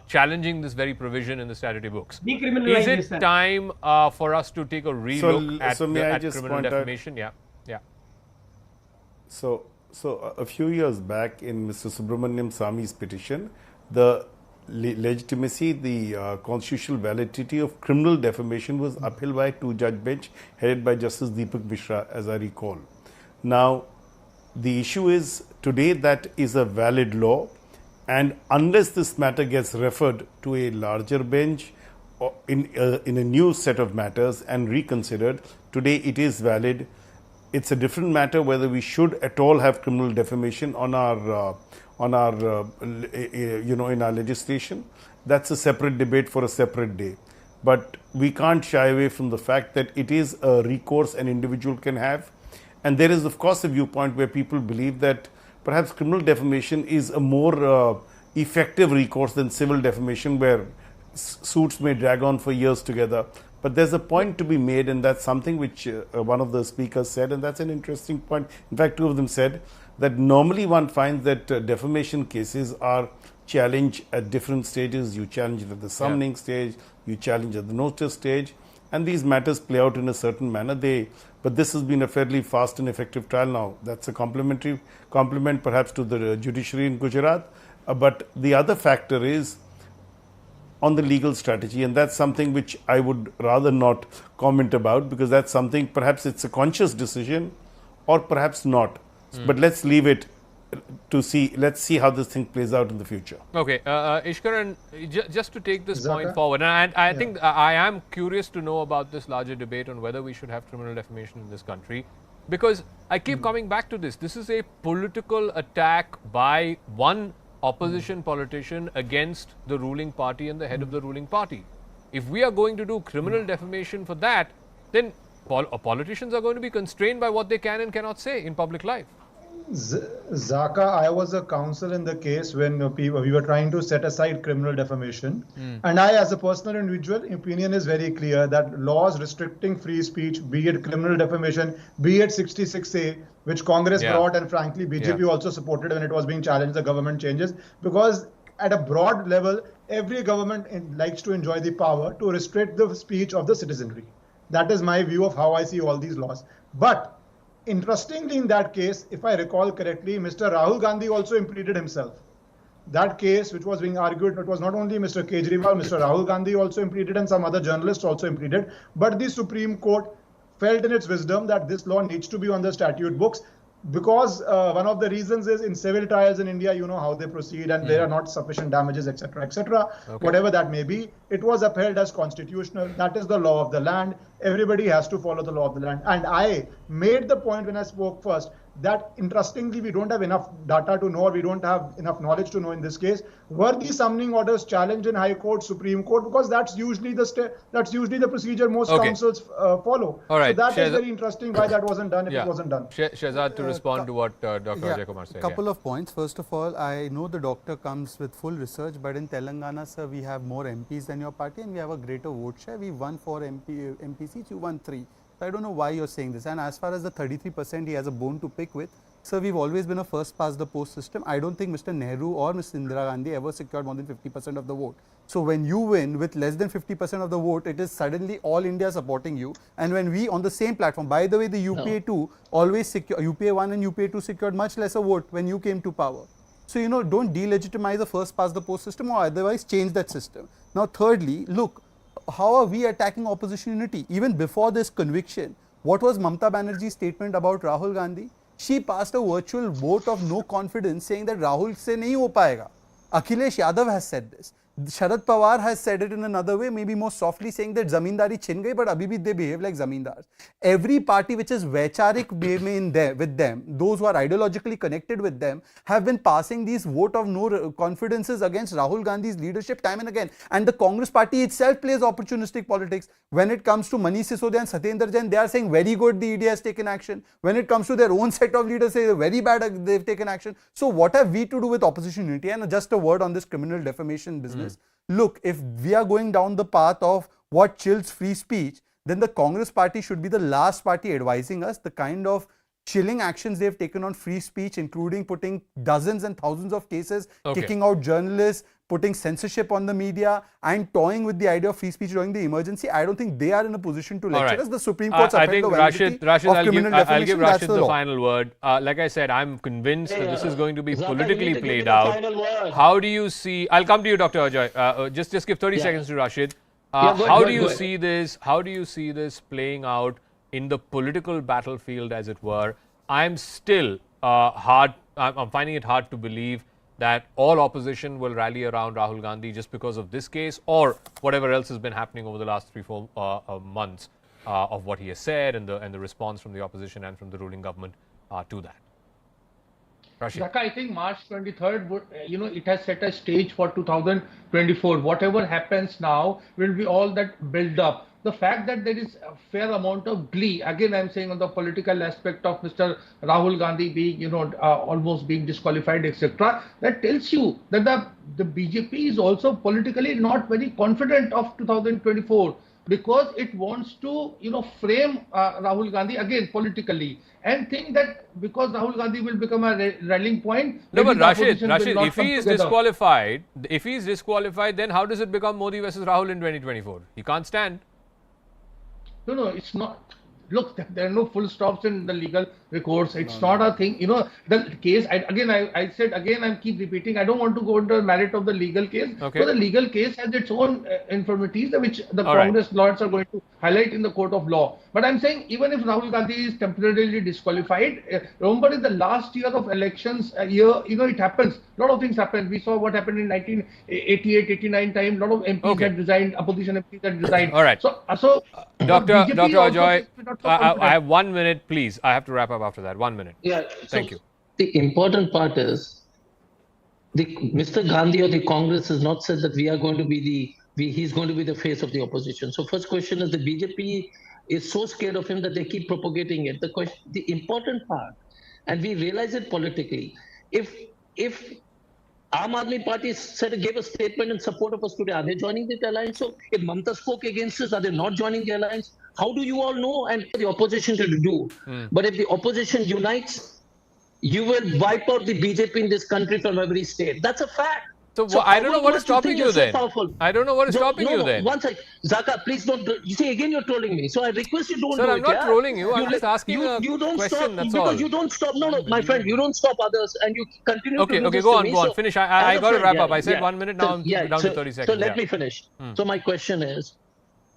challenging this very provision in the statutory books. Is it time for us to take a relook at criminal defamation? Yeah. So a few years back in Mr. Subramaniam Swamy's petition, the legitimacy, the constitutional validity of criminal defamation was upheld by a two-judge bench headed by Justice Deepak Mishra, as I recall. Now, the issue is today that is a valid law, and unless this matter gets referred to a larger bench or in a new set of matters and reconsidered, today it is valid. It's a different matter whether we should at all have criminal defamation on our in our legislation. That's a separate debate for a separate day. But we can't shy away from the fact that it is a recourse an individual can have. And there is, of course, a viewpoint where people believe that perhaps criminal defamation is a more effective recourse than civil defamation, where suits may drag on for years together. But there's a point to be made, and that's something which one of the speakers said, and that's an interesting point. In fact, two of them said that normally one finds that defamation cases are challenged at different stages. You challenge it at the summoning stage, you challenge at the notice stage, and these matters play out in a certain manner. But this has been a fairly fast and effective trial now. That's a compliment perhaps to the judiciary in Gujarat. But the other factor is on the legal strategy, and that's something which I would rather not comment about, because that's something, perhaps it's a conscious decision or perhaps not. But let's leave it to see, let's see how this thing plays out in the future. Okay, Ishkaran, just to take this point forward, and I think I am curious to know about this larger debate on whether we should have criminal defamation in this country, because I keep coming back to this. This is a political attack by one opposition politician against the ruling party and the head of the ruling party. If we are going to do criminal defamation for that, then politicians are going to be constrained by what they can and cannot say in public life. Zakka, I was a counsel in the case when we were trying to set aside criminal defamation. And I, as a personal individual, opinion is very clear that laws restricting free speech, be it criminal defamation, be it 66A, which Congress brought, and frankly BJP also supported when it was being challenged, the government changes, because at a broad level, every government likes to enjoy the power to restrict the speech of the citizenry. That is my view of how I see all these laws. But interestingly, in that case, if I recall correctly, Mr. Rahul Gandhi also impleaded himself. That case, which was being argued, it was not only Mr. Kejriwal, Mr. Rahul Gandhi also impleaded, and some other journalists also impleaded. But the Supreme Court felt in its wisdom that this law needs to be on the statute books, because one of the reasons is in civil trials in India, you know how they proceed, and there are not sufficient damages, etc., etc. Whatever that may be, it was upheld as constitutional. That is the law of the land. Everybody has to follow the law of the land. And I made the point when I spoke first that interestingly, we don't have enough data to know, or we don't have enough knowledge to know in this case, were these summoning orders challenged in High Court, Supreme Court, because that's usually the procedure most councils follow. All right. So that is very interesting why that wasn't done if it wasn't done. Shehzad, to respond to what Dr. Ajay Kumar said. Couple of points. First of all, I know the doctor comes with full research, but in Telangana, sir, we have more MPs than your party, and we have a greater vote share. We won 4 MP seats, you won 3. I don't know why you're saying this. And as far as the 33% he has a bone to pick with, sir, we've always been a first past the post system. I don't think Mr. Nehru or Ms. Indira Gandhi ever secured more than 50% of the vote. So when you win with less than 50% of the vote, it is suddenly all India supporting you. And when we on the same platform, by the way, the UPA 2 always secure, UPA 1 and UPA 2 secured much lesser vote when you came to power. So, you know, don't delegitimize the first past the post system, or otherwise change that system. Now, thirdly, look, how are we attacking opposition unity? Even before this conviction, what was Mamata Banerjee's statement about Rahul Gandhi? She passed a virtual vote of no confidence saying that Rahul se nahi ho paega. Akhilesh Yadav has said this. Sharad Pawar has said it in another way, maybe more softly, saying that zamindari chin gayi, but abhi bhi they behave like zamindars. Every party which is vaicharik with them, those who are ideologically connected with them, have been passing these vote of no confidences against Rahul Gandhi's leadership time and again. And the Congress party itself plays opportunistic politics. When it comes to Manish Sisodia and Satyendra Jain, they are saying very good, the ED has taken action. When it comes to their own set of leaders, say very bad, they've taken action. So what have we to do with opposition unity? And just a word on this criminal defamation business. Look, if we are going down the path of what chills free speech, then the Congress party should be the last party advising us. The kind of chilling actions they've taken on free speech, including putting dozens and thousands of cases, kicking out journalists, putting censorship on the media, and toying with the idea of free speech during the emergency, I don't think they are in a position to lecture us. The Supreme Court's upheld the validity of criminal defamation. I'll give Rashid the final word. Like I said, I'm convinced that this is going to be politically played out. How do you see? I'll come to you, Dr. Ajay. Just give 30 seconds to Rashid. How do you see this? How do you see this playing out in the political battlefield, as it were? I'm still I'm finding it hard to believe that all opposition will rally around Rahul Gandhi just because of this case or whatever else has been happening over the last 3-4 months. of what he has said and the response from the opposition and from the ruling government to that. Rashid. Zakka, I think March 23rd would, it has set a stage for 2024. Whatever happens now will be all that build up. The fact that there is a fair amount of glee, again, I'm saying on the political aspect of Mr. Rahul Gandhi being, almost being disqualified, etc., that tells you that the BJP is also politically not very confident of 2024 because it wants to, frame Rahul Gandhi again politically and think that because Rahul Gandhi will become a rallying point. No, but Rashid, if he is disqualified, then how does it become Modi versus Rahul in 2024? He can't stand. No, it's not. Look, there are no full stops in the legal recourse. It's not a thing. The case, I said again, I keep repeating, I don't want to go into the merit of the legal case. Okay. So the legal case has its own infirmities, which the Congress lawyers are going to highlight in the court of law. But I'm saying, even if Rahul Gandhi is temporarily disqualified, remember in the last year of elections, it happens. A lot of things happen. We saw what happened in 1988, 89 time. A lot of MPs had resigned, opposition MPs had resigned. All right. So Dr. Ajoy, I have 1 minute, please. I have to wrap up after that. 1 minute. Yeah. Thank you. The important part is Mr. Gandhi or the Congress has not said that he's going to be the face of the opposition. So first question is the BJP is so scared of him that they keep propagating it. The important part, and we realize it politically, if Aam Aadmi Party gave a statement in support of us today, are they joining the alliance? So if Mamata spoke against us, are they not joining the alliance? How do you all know? And the opposition to do. But if the opposition unites, you will wipe out the BJP in this country from every state. That's a fact. So I don't know what is stopping you then. I don't know what is stopping you then. One second. Zakka, please don't. You see, again, you're trolling me. So I request you don't do it. Sir, I'm not trolling you. I'm just asking a question, that's all. Because you don't stop. No, my friend, you don't stop others and you continue to do this go to me. on. Finish. I got to wrap up. I said 1 minute, now I'm down to 30 seconds. So let me finish. So my question is,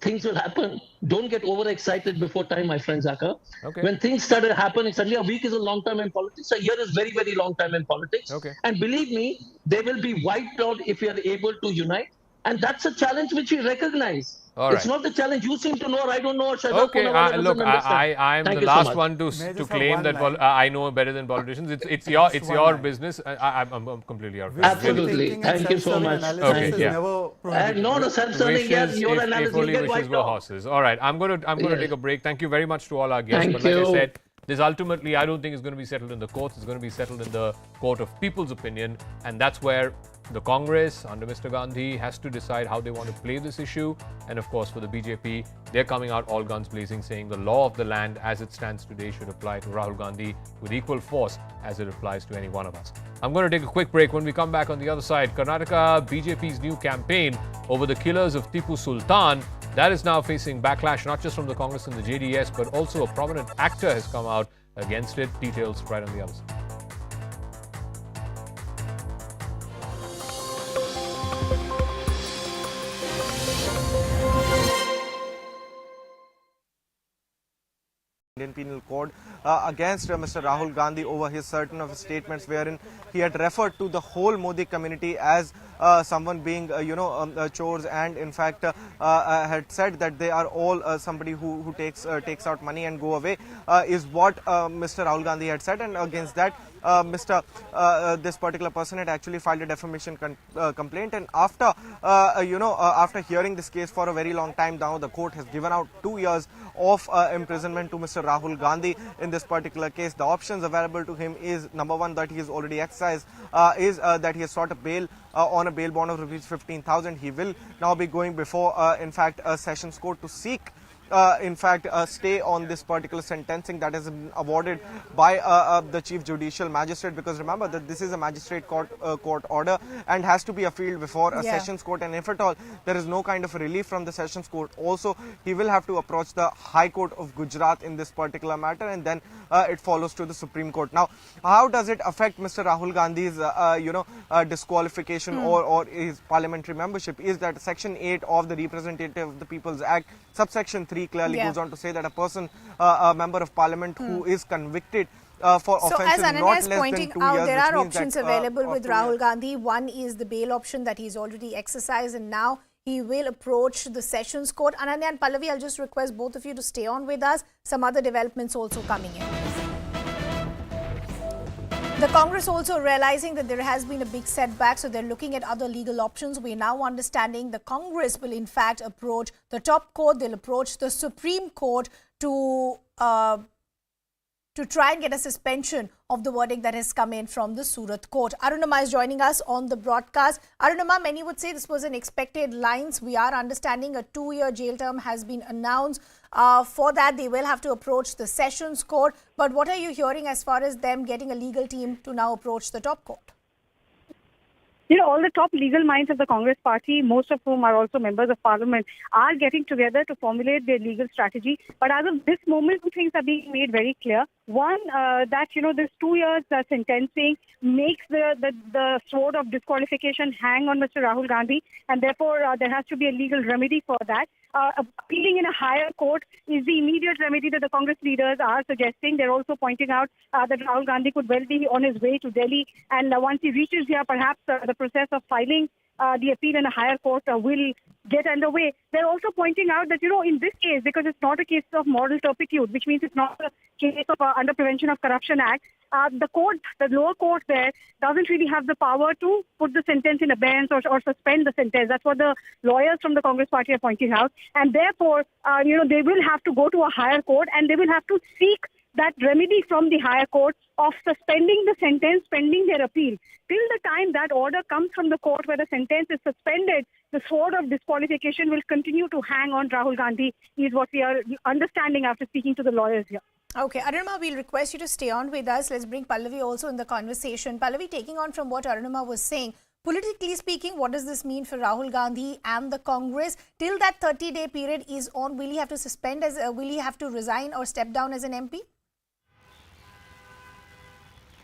things will happen. Don't get overexcited before time, my friend Zakka. Okay. When things started happening, suddenly a week is a long time in politics. A year is very, very long time in politics. Okay. And believe me, they will be wiped out if we are able to unite. And that's a challenge which we recognize. All right. It's not the challenge you seem to know or I don't know. Or Okay, look, I'm the last one to claim that I know better than politicians. It's your business. I'm completely out. Absolutely. Thank you so much. Okay, yeah. And not a self-serving, yes, your analysis will get wiped out. Horses. All right, I'm going to take a break. Thank you very much to all our guests. But like I said, this ultimately, I don't think is going to be settled in the courts. It's going to be settled in the court of people's opinion. And that's where the Congress under Mr. Gandhi has to decide how they want to play this issue. And of course, for the BJP, they're coming out all guns blazing, saying the law of the land as it stands today should apply to Rahul Gandhi with equal force as it applies to any one of us. I'm going to take a quick break. When we come back on the other side, Karnataka, BJP's new campaign over the killers of Tipu Sultan, that is now facing backlash, not just from the Congress and the JDS, but also a prominent actor has come out against it. Details right on the other side. Indian Penal Code against Mr. Rahul Gandhi over his certain of his statements wherein he had referred to the whole Modi community as someone being chores, and in fact had said that they are all somebody who takes out money and go away, is what Mr. Rahul Gandhi had said. And against that this particular person had actually filed a defamation complaint. And after after hearing this case for a very long time now, the court has given out 2 years of imprisonment to Mr. Rahul Gandhi in this particular case. The options available to him is, number one, that he has already exercised, is that he has sought a bail on a bail bond of ₹15,000. He will now be going before in fact a sessions court to seek stay on this particular sentencing that has been awarded by the Chief Judicial Magistrate, because remember that this is a magistrate court order and has to be appealed before a sessions court, and if at all there is no kind of relief from the sessions court, also he will have to approach the High Court of Gujarat in this particular matter, and then it follows to the Supreme Court. Now, how does it affect Mr. Rahul Gandhi's disqualification or his parliamentary membership? Is that Section 8 of the Representative of the People's Act, subsection 3 clearly goes on to say that a person, a member of parliament who is convicted for offences not less than 2 years. There are options available with Rahul Gandhi. One is the bail option that he's already exercised, and now he will approach the Sessions Court. Ananya and Pallavi, I'll just request both of you to stay on with us. Some other developments also coming in. The Congress also realizing that there has been a big setback, so they're looking at other legal options. We're now understanding the Congress will in fact approach the top court. They'll approach the Supreme Court to try and get a suspension of the verdict that has come in from the Surat court. Arunama is joining us on the broadcast. Arunama, many would say this was an expected lines. We are understanding a 2-year jail term has been announced. For that, they will have to approach the Sessions Court. But what are you hearing as far as them getting a legal team to now approach the top court? You know, all the top legal minds of the Congress party, most of whom are also members of parliament, are getting together to formulate their legal strategy. But as of this moment, two things are being made very clear. One, that, you know, this 2 years sentencing makes the sword of disqualification hang on Mr. Rahul Gandhi, and therefore there has to be a legal remedy for that. Appealing in a higher court is the immediate remedy that the Congress leaders are suggesting. They're also pointing out that Rahul Gandhi could well be on his way to Delhi, and once he reaches here, perhaps the process of filing the appeal in a higher court will get underway. They're also pointing out that, you know, in this case, because it's not a case of moral turpitude, which means it's not a case of under Prevention of Corruption Act, the lower court there doesn't really have the power to put the sentence in abeyance or suspend the sentence. That's what the lawyers from the Congress party are pointing out. And therefore, you know, they will have to go to a higher court and they will have to seek that remedy from the higher court of suspending the sentence pending their appeal. Till the time that order comes from the court where the sentence is suspended, the sword of disqualification will continue to hang on Rahul Gandhi, is what we are understanding after speaking to the lawyers here. Okay, Arunama, we'll request you to stay on with us. Let's bring Pallavi also in the conversation. Pallavi, taking on from what Arunama was saying, politically speaking, what does this mean for Rahul Gandhi and the Congress? Till that 30-day period is on, will he have to suspend, will he have to resign or step down as an MP?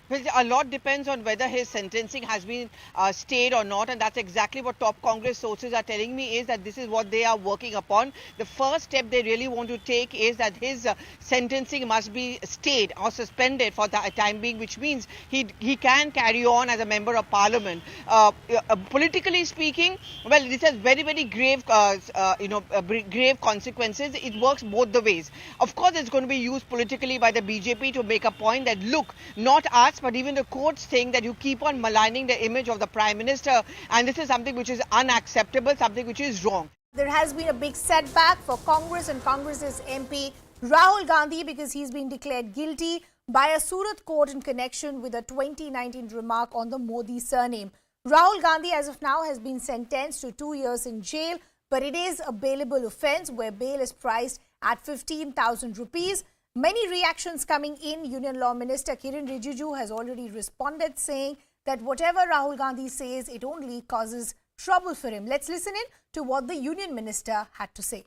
Well, a lot depends on whether his sentencing has been stayed or not, and that's exactly what top Congress sources are telling me, is that this is what they are working upon. The first step they really want to take is that his sentencing must be stayed or suspended for the time being, which means he can carry on as a member of parliament. Politically speaking, well, this has very, very grave, grave consequences. It works both the ways. Of course, it's going to be used politically by the BJP to make a point that, look, not us, but even the courts saying that you keep on maligning the image of the Prime Minister, and this is something which is unacceptable, something which is wrong. There has been a big setback for Congress and Congress's MP Rahul Gandhi because he's been declared guilty by a Surat court in connection with a 2019 remark on the Modi surname. Rahul Gandhi as of now has been sentenced to 2 years in jail, but it is a bailable offence where bail is priced at 15,000 rupees. Many reactions coming in. Union Law Minister Kiren Rijiju has already responded saying that whatever Rahul Gandhi says, it only causes trouble for him. Let's listen in to what the Union Minister had to say.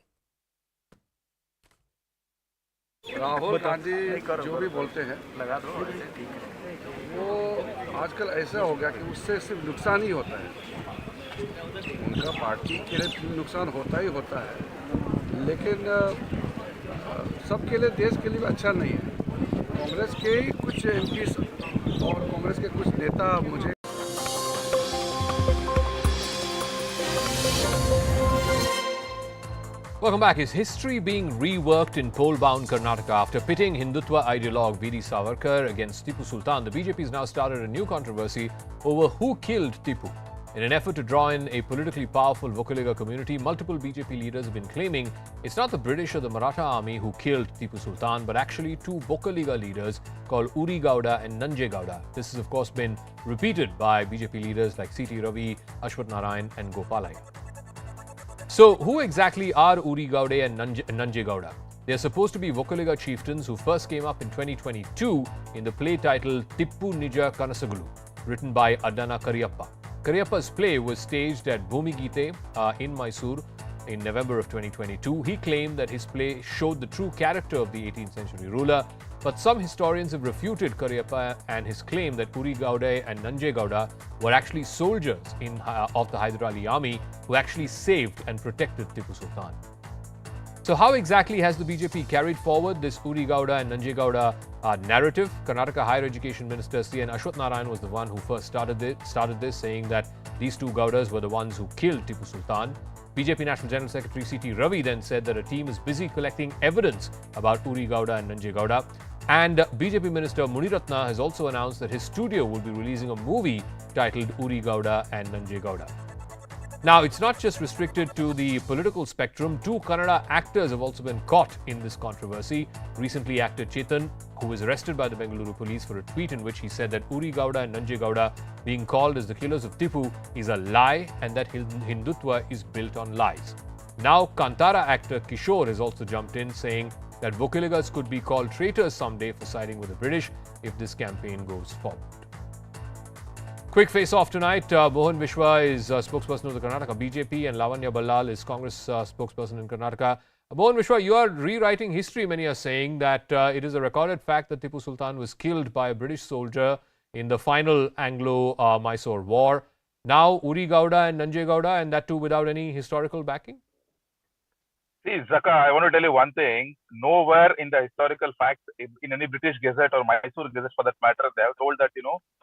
Rahul Gandhi जो भी बोलते हैं वो आजकल ऐसा हो गया कि उससे सिर्फ नुकसान ही होता है। उनका पार्टी के लिए नुकसान होता ही होता है, लेकिन सबके लिए, देश के लिए अच्छा नहीं है। कांग्रेस के ही कुछ एमपी और कांग्रेस के कुछ नेता मुझे Welcome back. Is history being reworked in poll-bound Karnataka? After pitting Hindutva ideologue VD Savarkar against Tipu Sultan, the BJP has now started a new controversy over who killed Tipu. In an effort to draw in a politically powerful Vokaliga community, multiple BJP leaders have been claiming it's not the British or the Maratha army who killed Tipu Sultan, but actually two Vokaliga leaders called Uri Gowda and Nanje Gowda. This has, of course, been repeated by BJP leaders like C.T. Ravi, Ashwath Narayan and Gopalai. So, who exactly are Uri Gowda and Nanje Gowda? They are supposed to be Vokaliga chieftains who first came up in 2022 in the play titled Tippu Nija Kanasagulu, written by Addana Kariyappa. Kariyappa's play was staged at Bhumi Gite in Mysuru in November of 2022. He claimed that his play showed the true character of the 18th century ruler, but some historians have refuted Kariyappa and his claim that Uri Gowda and Nanje Gowda were actually soldiers of the Hyder Ali army who actually saved and protected Tipu Sultan. So how exactly has the BJP carried forward this Uri Gowda and Nanje Gowda narrative? Karnataka Higher Education Minister C.N. Ashwath Narayan was the one who first started this, saying that these two Gowdas were the ones who killed Tipu Sultan. BJP National General Secretary C.T. Ravi then said that a team is busy collecting evidence about Uri Gowda and Nanje Gowda. And BJP Minister Muniratna has also announced that his studio will be releasing a movie titled Uri Gowda and Nanje Gowda. Now, it's not just restricted to the political spectrum. Two Kannada actors have also been caught in this controversy. Recently, actor Chetan, who was arrested by the Bengaluru police for a tweet in which he said that Uri Gowda and Nanje Gowda being called as the killers of Tipu is a lie and that Hindutva is built on lies. Now, Kantara actor Kishore has also jumped in, saying that Vokaligas could be called traitors someday for siding with the British if this campaign goes forward. Quick face-off tonight. Mohan Vishwa is spokesperson of the Karnataka BJP and Lavanya Ballal is Congress spokesperson in Karnataka. Mohan Vishwa, you are rewriting history. Many are saying that it is a recorded fact that Tipu Sultan was killed by a British soldier in the final Anglo-Mysore war. Now Uri Gowda and Nanje Gowda, and that too without any historical backing? See, Zakka, I want to tell you one thing. Nowhere in the historical facts, in any British Gazette or Mysore Gazette for that matter, they have told that,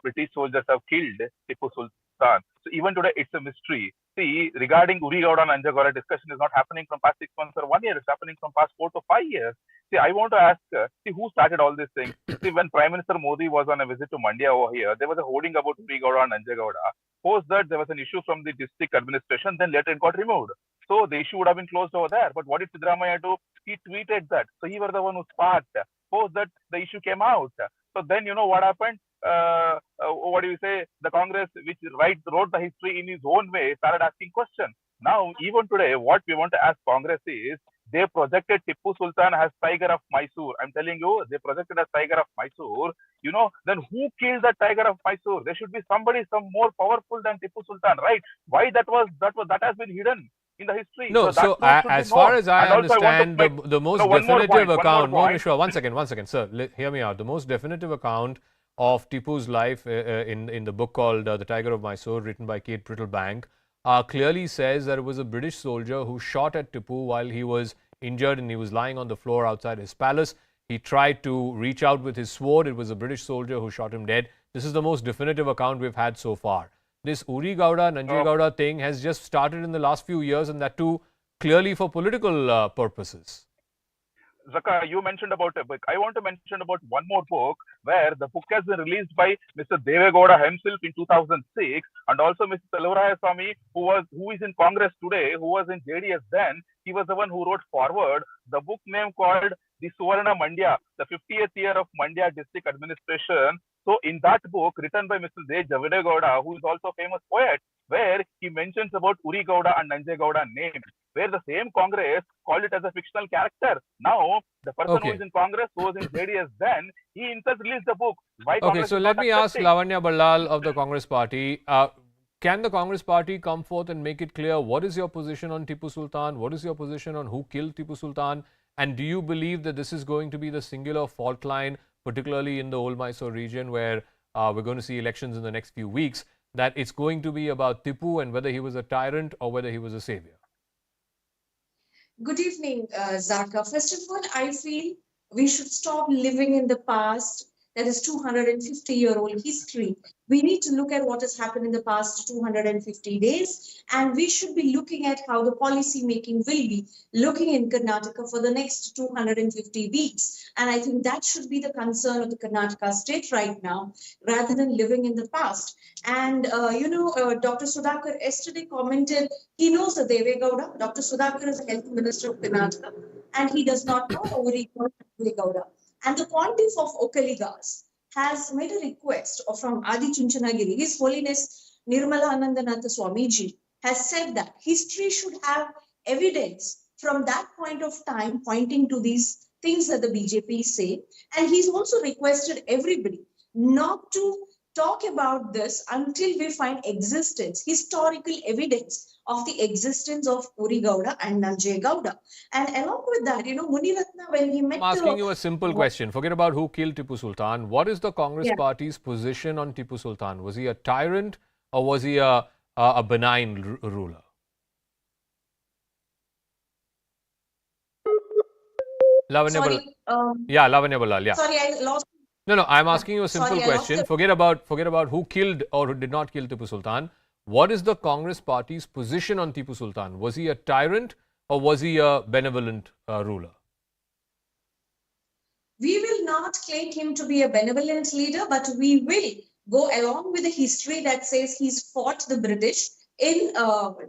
British soldiers have killed Tipu Sultan. So even today, it's a mystery. See, regarding Uri Gowda and Nanje Gowda, discussion is not happening from past 6 months or 1 year. It's happening from past 4 to 5 years. See, I want to ask, who started all these things? See, when Prime Minister Modi was on a visit to Mandya over here, there was a hoarding about Uri Gowda and Nanje Gowda. Post that, there was an issue from the district administration, then later it got removed. So the issue would have been closed over there. But what did Siddaramaiah do? He tweeted that. So he was the one who sparked. Post that, the issue came out. So then, what happened? What do you say? The Congress, which wrote the history in his own way, started asking questions. Now, even today, what we want to ask Congress is, they projected Tipu Sultan as Tiger of Mysore. I'm telling you, they projected as Tiger of Mysore. Then who killed the Tiger of Mysore? There should be somebody more powerful than Tipu Sultan, right? Why that has been hidden in the history? No, so as far as I understand, the most definitive account, one second, sir, hear me out. The most definitive account of Tipu's life in the book called The Tiger of Mysore, written by Kate Prittlebank, clearly says that it was a British soldier who shot at Tipu while he was injured and he was lying on the floor outside his palace. He tried to reach out with his sword. It was a British soldier who shot him dead. This is the most definitive account we've had so far. This Uri Gowda, Nanje Gowda thing has just started in the last few years, and that too clearly for political purposes. Zakka, you mentioned about a book. I want to mention about one more book where the book has been released by Mr. Deve Gowda himself in 2006, and also Mr. Talvaraya Swamy, who is in Congress today, who was in JDS then. He was the one who wrote forward the book name called The Suvarna Mandya, the 50th year of Mandya district administration. So in that book, written by Mr. J. Javade Gowda, who is also a famous poet, where he mentions about Uri Gowda and Nanje Gowda names, where the same Congress called it as a fictional character. Now, the person who is in Congress, who was in JDS then, he himself released the book. Why Congress so let me ask Lavanya Ballal of the Congress Party, can the Congress Party come forth and make it clear what is your position on Tipu Sultan, what is your position on who killed Tipu Sultan, and do you believe that this is going to be the singular fault line, particularly in the old Mysore region where we're going to see elections in the next few weeks, that it's going to be about Tipu and whether he was a tyrant or whether he was a savior? Good evening, Zakka. First of all, I feel we should stop living in the past, that is 250-year-old history. We need to look at what has happened in the past 250 days, and we should be looking at how the policy making will be looking in Karnataka for the next 250 weeks. And I think that should be the concern of the Karnataka state right now, rather than living in the past. And, Dr. Sudhakar yesterday commented, he knows the Deve Gowda. Dr. Sudhakar is the health minister of Karnataka, and he does not know Uri Gowda. And the pontiff of Okaligas has made a request from Adi Chunchanagiri. His Holiness Nirmalanandanatha Swamiji has said that history should have evidence from that point of time pointing to these things that the BJP say. And he's also requested everybody not to talk about this until we find historical evidence of the existence of Uri Gowda and Nanje Gowda. And along with that, Muniratna, when he met... I'm asking you a simple question. Forget about who killed Tipu Sultan. What is the Congress Party's position on Tipu Sultan? Was he a tyrant or was he a benign ruler? Lavanya Ballal, yeah. Sorry, I lost... No, I'm asking you a simple question. Forget about who killed or who did not kill Tipu Sultan. what is the Congress party's position on Tipu Sultan? Was he a tyrant or was he a benevolent ruler? We will not claim him to be a benevolent leader, but we will go along with the history that says he's fought the British in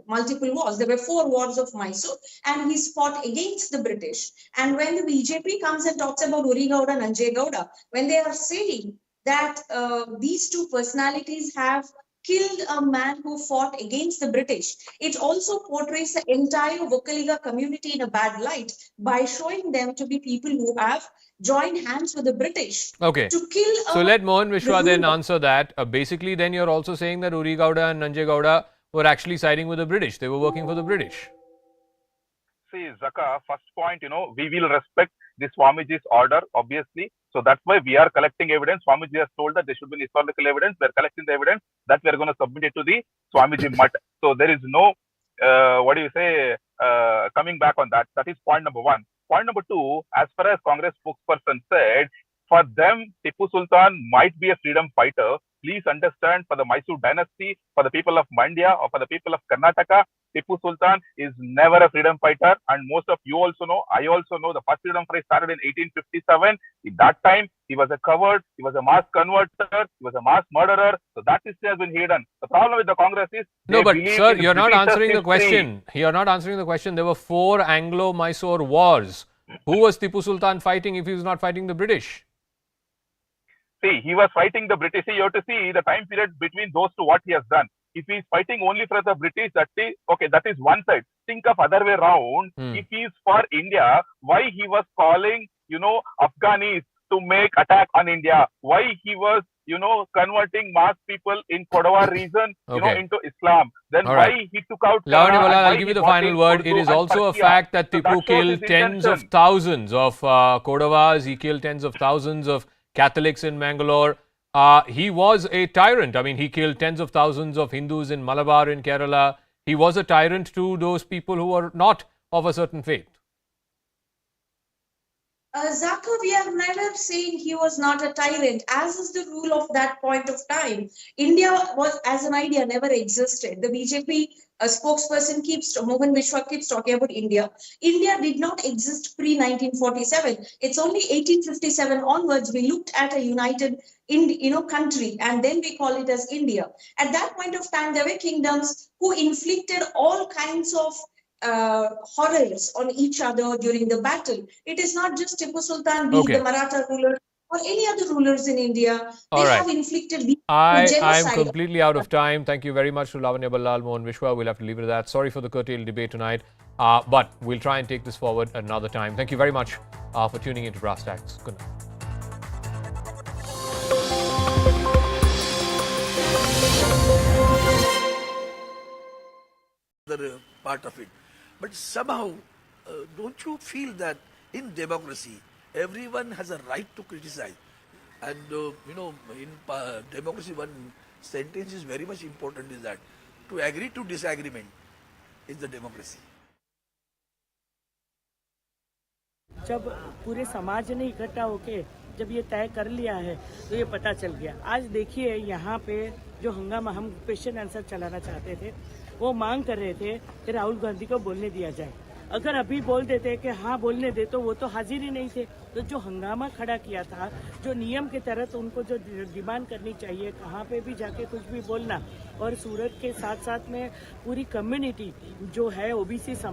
multiple wars. There were 4 wars of Mysore, and he's fought against the British. And when the BJP comes and talks about Uri Gowda and Nanje Gowda, when they are saying that these two personalities have killed a man who fought against the British, it also portrays the entire Vocaliga community in a bad light by showing them to be people who have joined hands with the British to kill So let Mohan Vishwa then answer that. Basically, then you're also saying that Uri Gowda and Nanje Gowda were actually siding with the British. They were working for the British. See, Zakka, first point, we will respect the Swamiji's order, obviously. So that's why we are collecting evidence. Swamiji has told that there should be historical evidence. We are collecting the evidence that we are going to submit it to the Swamiji Mutt. So there is no, coming back on that. That is point number 1. Point number 2, as far as Congress spokesperson said, for them, Tipu Sultan might be a freedom fighter. Please understand, for the Mysuru dynasty, for the people of Mandya or for the people of Karnataka, Tipu Sultan is never a freedom fighter. And most of you also know, I also know, the first freedom fight started in 1857. At that time, he was a coward, he was a mass converter, he was a mass murderer. So that history has been hidden. The problem with the Congress is... No, but sir, you're not answering the question. You're not answering the question. There were 4 Anglo-Mysore wars. Who was Tipu Sultan fighting if he was not fighting the British? See, he was fighting the British. You have to see the time period between those two, what he has done. If he is fighting only for the British, that is one side. Think of other way around. If he is for India, why he was calling, Afghanis to make attack on India? Why he was, converting mass people in Kodawar region, into Islam? Then why he took out... I'll give you the final word. It is also a fact that Tipu killed tens of thousands of Kodavars. He killed tens of thousands of Catholics in Mangalore. He was a tyrant. I mean, he killed tens of thousands of Hindus in Malabar in Kerala. He was a tyrant to those people who were not of a certain faith. Zakka, we are never saying he was not a tyrant, as is the rule of that point of time. India was, as an idea, never existed. The BJP spokesperson Mohan Vishwa keeps talking about India. India did not exist pre-1947. It's only 1857 onwards we looked at a united country, and then we call it as India. At that point of time, there were kingdoms who inflicted all kinds of horrors on each other during the battle. It is not just Tipu Sultan, be the Maratha ruler or any other rulers in India. They have inflicted genocide. I'm completely out of time. Thank you very much to Lavanya Ballal, Mohan Vishwa. We'll have to leave it at that. Sorry for the curtailed debate tonight, but we'll try and take this forward another time. Thank you very much for tuning into Brass Tacks. Good night. The part of it. But somehow, don't you feel that in democracy, everyone has a right to criticize? And, in democracy, one sentence is very much important, is that to agree to disagreement is the democracy. जब पूरे समाज ने इकट्ठा होके जब ये तय कर लिया है तो ये पता चल गया। आज देखिए यहाँ पे जो हंगामा हम क्वेश्चन आंसर चलाना चाहते थे, वो मांग कर रहे थे कि राहुल गांधी को बोलने दिया जाए। अगर अभी बोल देते कि हाँ बोलने दे, तो वो तो हाजिर ही नहीं थे। तो जो हंगामा खड़ा किया था, जो नियम के तहत उनको जो डिमांड करनी चाहिए, कहाँ पे भी जाके कुछ भी बोलना, और सूरत के साथ साथ में पूरी कम्युनिटी जो है ओबीसी